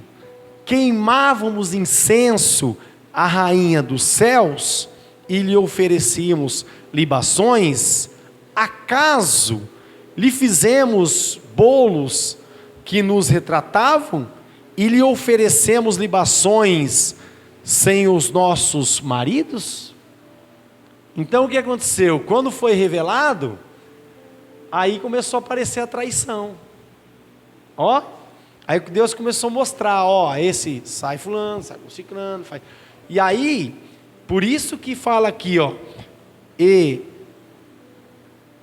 queimávamos incenso à rainha dos céus e lhe oferecíamos libações, acaso lhe fizemos bolos que nos retratavam e lhe oferecemos libações sem os nossos maridos? Então o que aconteceu? Quando foi revelado, aí começou a aparecer a traição. Ó, aí Deus começou a mostrar, ó, esse sai fulano, sai com ciclano, faz. E aí, por isso que fala aqui, ó, e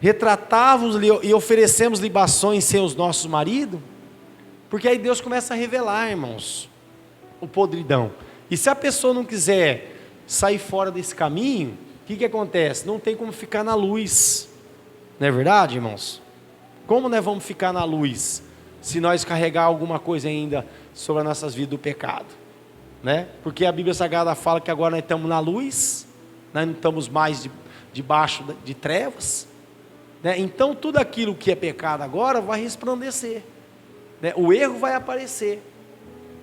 retratávamos e oferecemos libações sem os nossos maridos, porque aí Deus começa a revelar, irmãos, o podridão. E se a pessoa não quiser sair fora desse caminho, o que acontece? Não tem como ficar na luz, não é verdade, irmãos? Como nós vamos ficar na luz se nós carregar alguma coisa ainda sobre as nossas vidas do pecado, né? Porque a Bíblia Sagrada fala que agora nós estamos na luz, nós não estamos mais debaixo de trevas, né? Então tudo aquilo que é pecado agora vai resplandecer, né? O erro vai aparecer.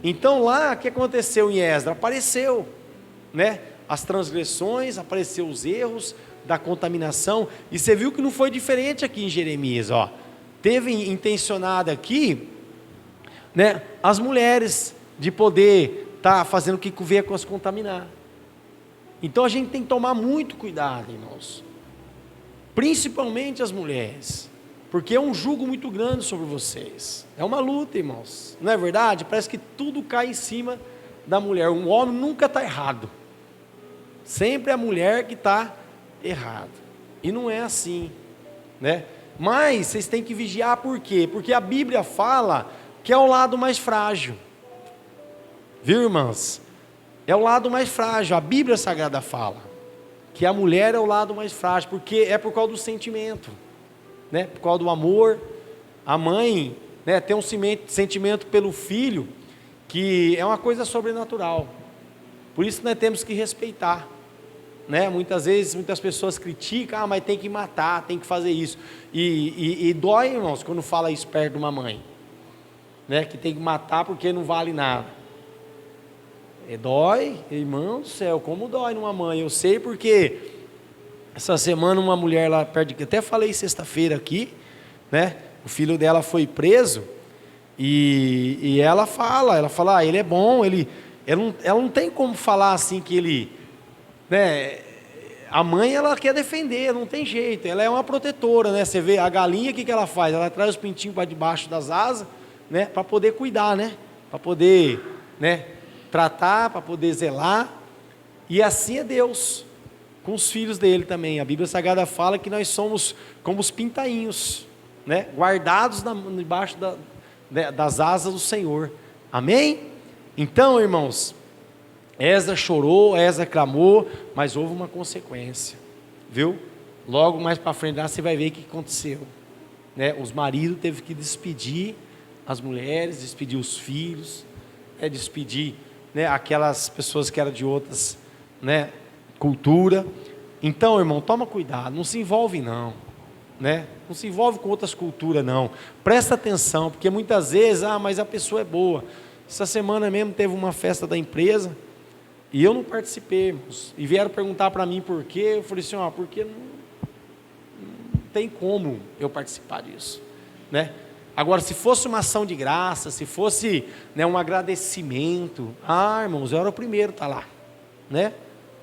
Então lá, o que aconteceu em Esdras? Apareceu, né? As transgressões, apareceu os erros da contaminação, e você viu que não foi diferente aqui em Jeremias, ó. Teve intencionado aqui, né, as mulheres de poder estar fazendo o que venha com as contaminar. Então a gente tem que tomar muito cuidado, irmãos, principalmente as mulheres, porque é um jugo muito grande sobre vocês, é uma luta, irmãos, não é verdade? Parece que tudo cai em cima da mulher. Um homem nunca está errado, sempre é a mulher que está errada, e não é assim, né? Mas vocês têm que vigiar, por quê? Porque a Bíblia fala que é o lado mais frágil, viu, irmãs? É o lado mais frágil. A Bíblia Sagrada fala que a mulher é o lado mais frágil, porque é por causa do sentimento, né? Por causa do amor. A mãe, né, tem um sentimento pelo filho que é uma coisa sobrenatural. Por isso nós temos que respeitar, né? Muitas vezes, muitas pessoas criticam, mas tem que matar, tem que fazer isso, e dói, irmãos, quando fala isso perto de uma mãe, né? Que tem que matar porque não vale nada, dói, irmão do céu, como dói numa mãe. Eu sei porque essa semana uma mulher lá perto de, até falei sexta-feira aqui, né? O filho dela foi preso, e ela fala, ele é bom, ela não tem como falar assim que ele, né? A mãe, ela quer defender, não tem jeito, ela é uma protetora, né? Você vê a galinha, o que ela faz? Ela traz os pintinhos para debaixo das asas, né? Para poder cuidar, né? Para poder, né, tratar, para poder zelar. E assim é Deus com os filhos dele também. A Bíblia Sagrada fala que nós somos como os pintainhos, né? Guardados debaixo das asas do Senhor. Amém? Então, irmãos, Esdras chorou, Esdras clamou, mas houve uma consequência, viu? Logo mais para frente lá você vai ver o que aconteceu, né? Os maridos teve que despedir as mulheres, despedir os filhos, né? Despedir, né, aquelas pessoas que eram de outras, né, cultura. Então, irmão, toma cuidado, não se envolve não, né? Não se envolve com outras culturas não. Presta atenção, porque muitas vezes, mas a pessoa é boa. Essa semana mesmo teve uma festa da empresa e eu não participei, irmãos. E vieram perguntar para mim por quê. Eu falei assim, porque não tem como eu participar disso, né? Agora, se fosse uma ação de graça, se fosse, né, um agradecimento, irmãos, eu era o primeiro a estar lá, né?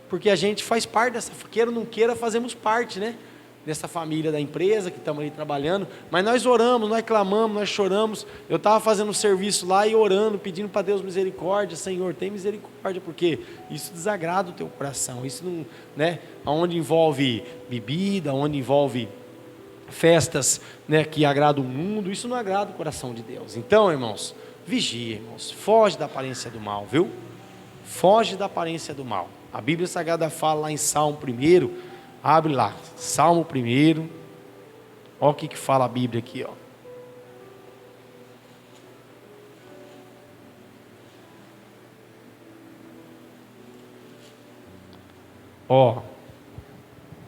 Porque a gente faz parte dessa, queira ou não queira, fazemos parte, né, dessa família da empresa que estamos ali trabalhando. Mas nós oramos, nós clamamos, nós choramos. Eu estava fazendo um serviço lá e orando, pedindo para Deus misericórdia. Senhor, tem misericórdia, porque isso desagrada o teu coração. Isso não, né, onde envolve bebida, onde envolve festas, né, que agradam o mundo, isso não agrada o coração de Deus. Então, irmãos, vigia, irmãos. Foge da aparência do mal, viu? Foge da aparência do mal. A Bíblia Sagrada fala lá em Salmo 1, abre lá, Salmo 1. Olha o que fala a Bíblia aqui, ó. Ó,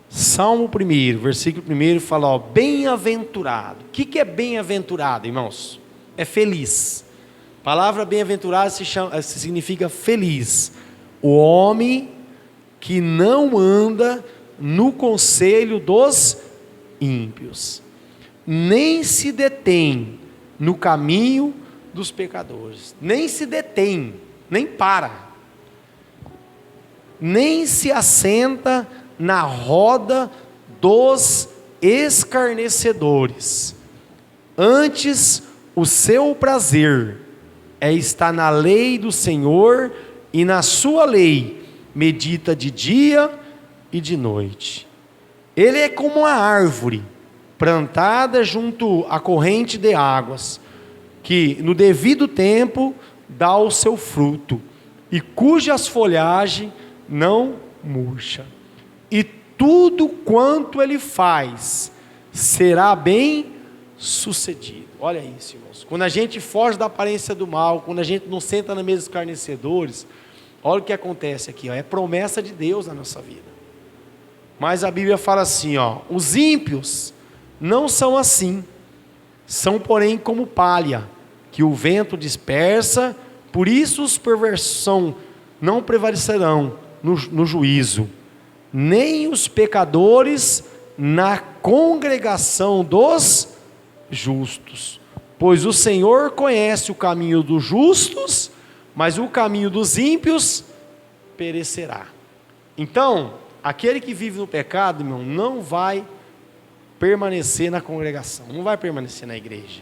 Salmo 1, versículo 1 fala, ó, bem-aventurado. O que é bem-aventurado, irmãos? É feliz. A palavra bem-aventurado significa feliz. O homem que não anda no conselho dos ímpios, nem se detém no caminho dos pecadores, nem se detém, nem para, nem se assenta na roda dos escarnecedores. Antes, o seu prazer é estar na lei do Senhor, e na sua lei medita de dia e de noite. Ele é como uma árvore plantada junto à corrente de águas, que no devido tempo dá o seu fruto, e cujas folhagens não murcha. E tudo quanto ele faz será bem sucedido. Olha isso, irmãos. Quando a gente foge da aparência do mal, quando a gente não senta na mesa dos escarnecedores, olha o que acontece aqui, ó, é promessa de Deus na nossa vida. Mas a Bíblia fala assim, ó, os ímpios não são assim, são porém como palha, que o vento dispersa, por isso os perversos não prevalecerão no juízo, nem os pecadores na congregação dos justos. Pois o Senhor conhece o caminho dos justos, mas o caminho dos ímpios perecerá. Então, aquele que vive no pecado, irmão, não vai permanecer na congregação, não vai permanecer na igreja,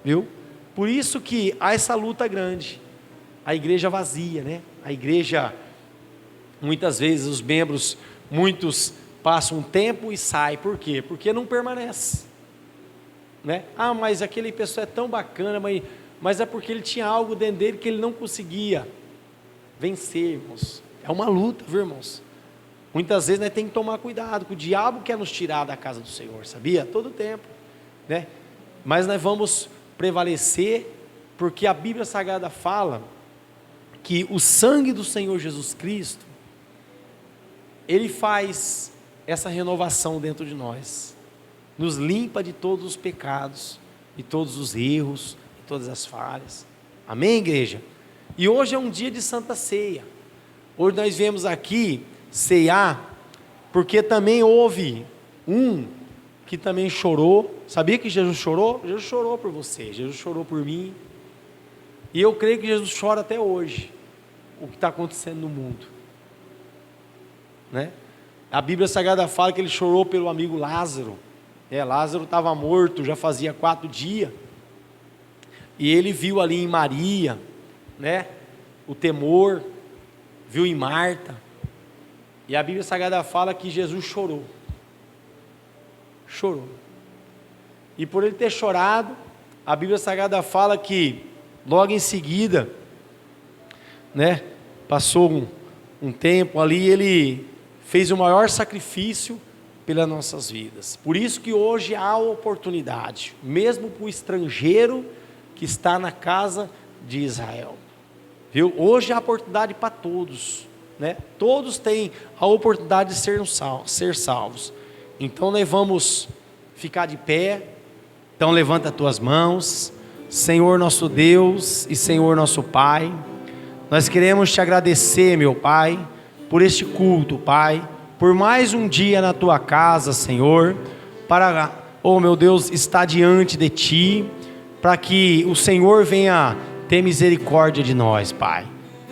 viu? Por isso que há essa luta grande, a igreja vazia, né? A igreja, muitas vezes os membros, muitos passam um tempo e saem, por quê? Porque não permanece, né? Ah, mas aquele pessoa é tão bacana, mas é porque ele tinha algo dentro dele que ele não conseguia vencer, irmãos. É uma luta, viu, irmãos? Muitas vezes nós temos que tomar cuidado, que o diabo quer nos tirar da casa do Senhor, sabia? Todo tempo, né? Mas nós vamos prevalecer, porque a Bíblia Sagrada fala que o sangue do Senhor Jesus Cristo, ele faz essa renovação dentro de nós, nos limpa de todos os pecados, de todos os erros, de todas as falhas. Amém, igreja? E hoje é um dia de Santa Ceia. Hoje nós viemos aqui ceiar, porque também houve um que também chorou. Sabia que Jesus chorou? Jesus chorou por você, Jesus chorou por mim, e eu creio que Jesus chora até hoje, o que está acontecendo no mundo, né? A Bíblia Sagrada fala que ele chorou pelo amigo Lázaro. Lázaro estava morto, já fazia 4 dias, e ele viu ali em Maria, né, o temor, viu em Marta, e a Bíblia Sagrada fala que Jesus chorou, e por ele ter chorado, a Bíblia Sagrada fala que logo em seguida, né, passou um tempo ali, ele fez o maior sacrifício pelas nossas vidas. Por isso que hoje há oportunidade, mesmo para o estrangeiro que está na casa de Israel, viu? Hoje há oportunidade para todos, né? Todos têm a oportunidade de ser salvos. Então nós vamos ficar de pé. Então levanta as tuas mãos. Senhor nosso Deus e Senhor nosso Pai, nós queremos te agradecer, meu Pai, por este culto, Pai, por mais um dia na tua casa, Senhor, para, oh meu Deus, estar diante de ti, para que o Senhor venha ter misericórdia de nós, Pai.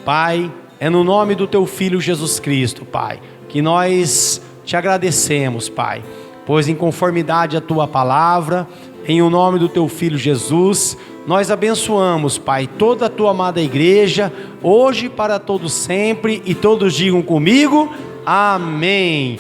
Pai, é no nome do teu Filho Jesus Cristo, Pai, que nós te agradecemos, Pai, pois em conformidade à tua palavra, em o nome do teu Filho Jesus, nós abençoamos, Pai, toda a tua amada igreja, hoje para todos sempre, e todos digam comigo, amém.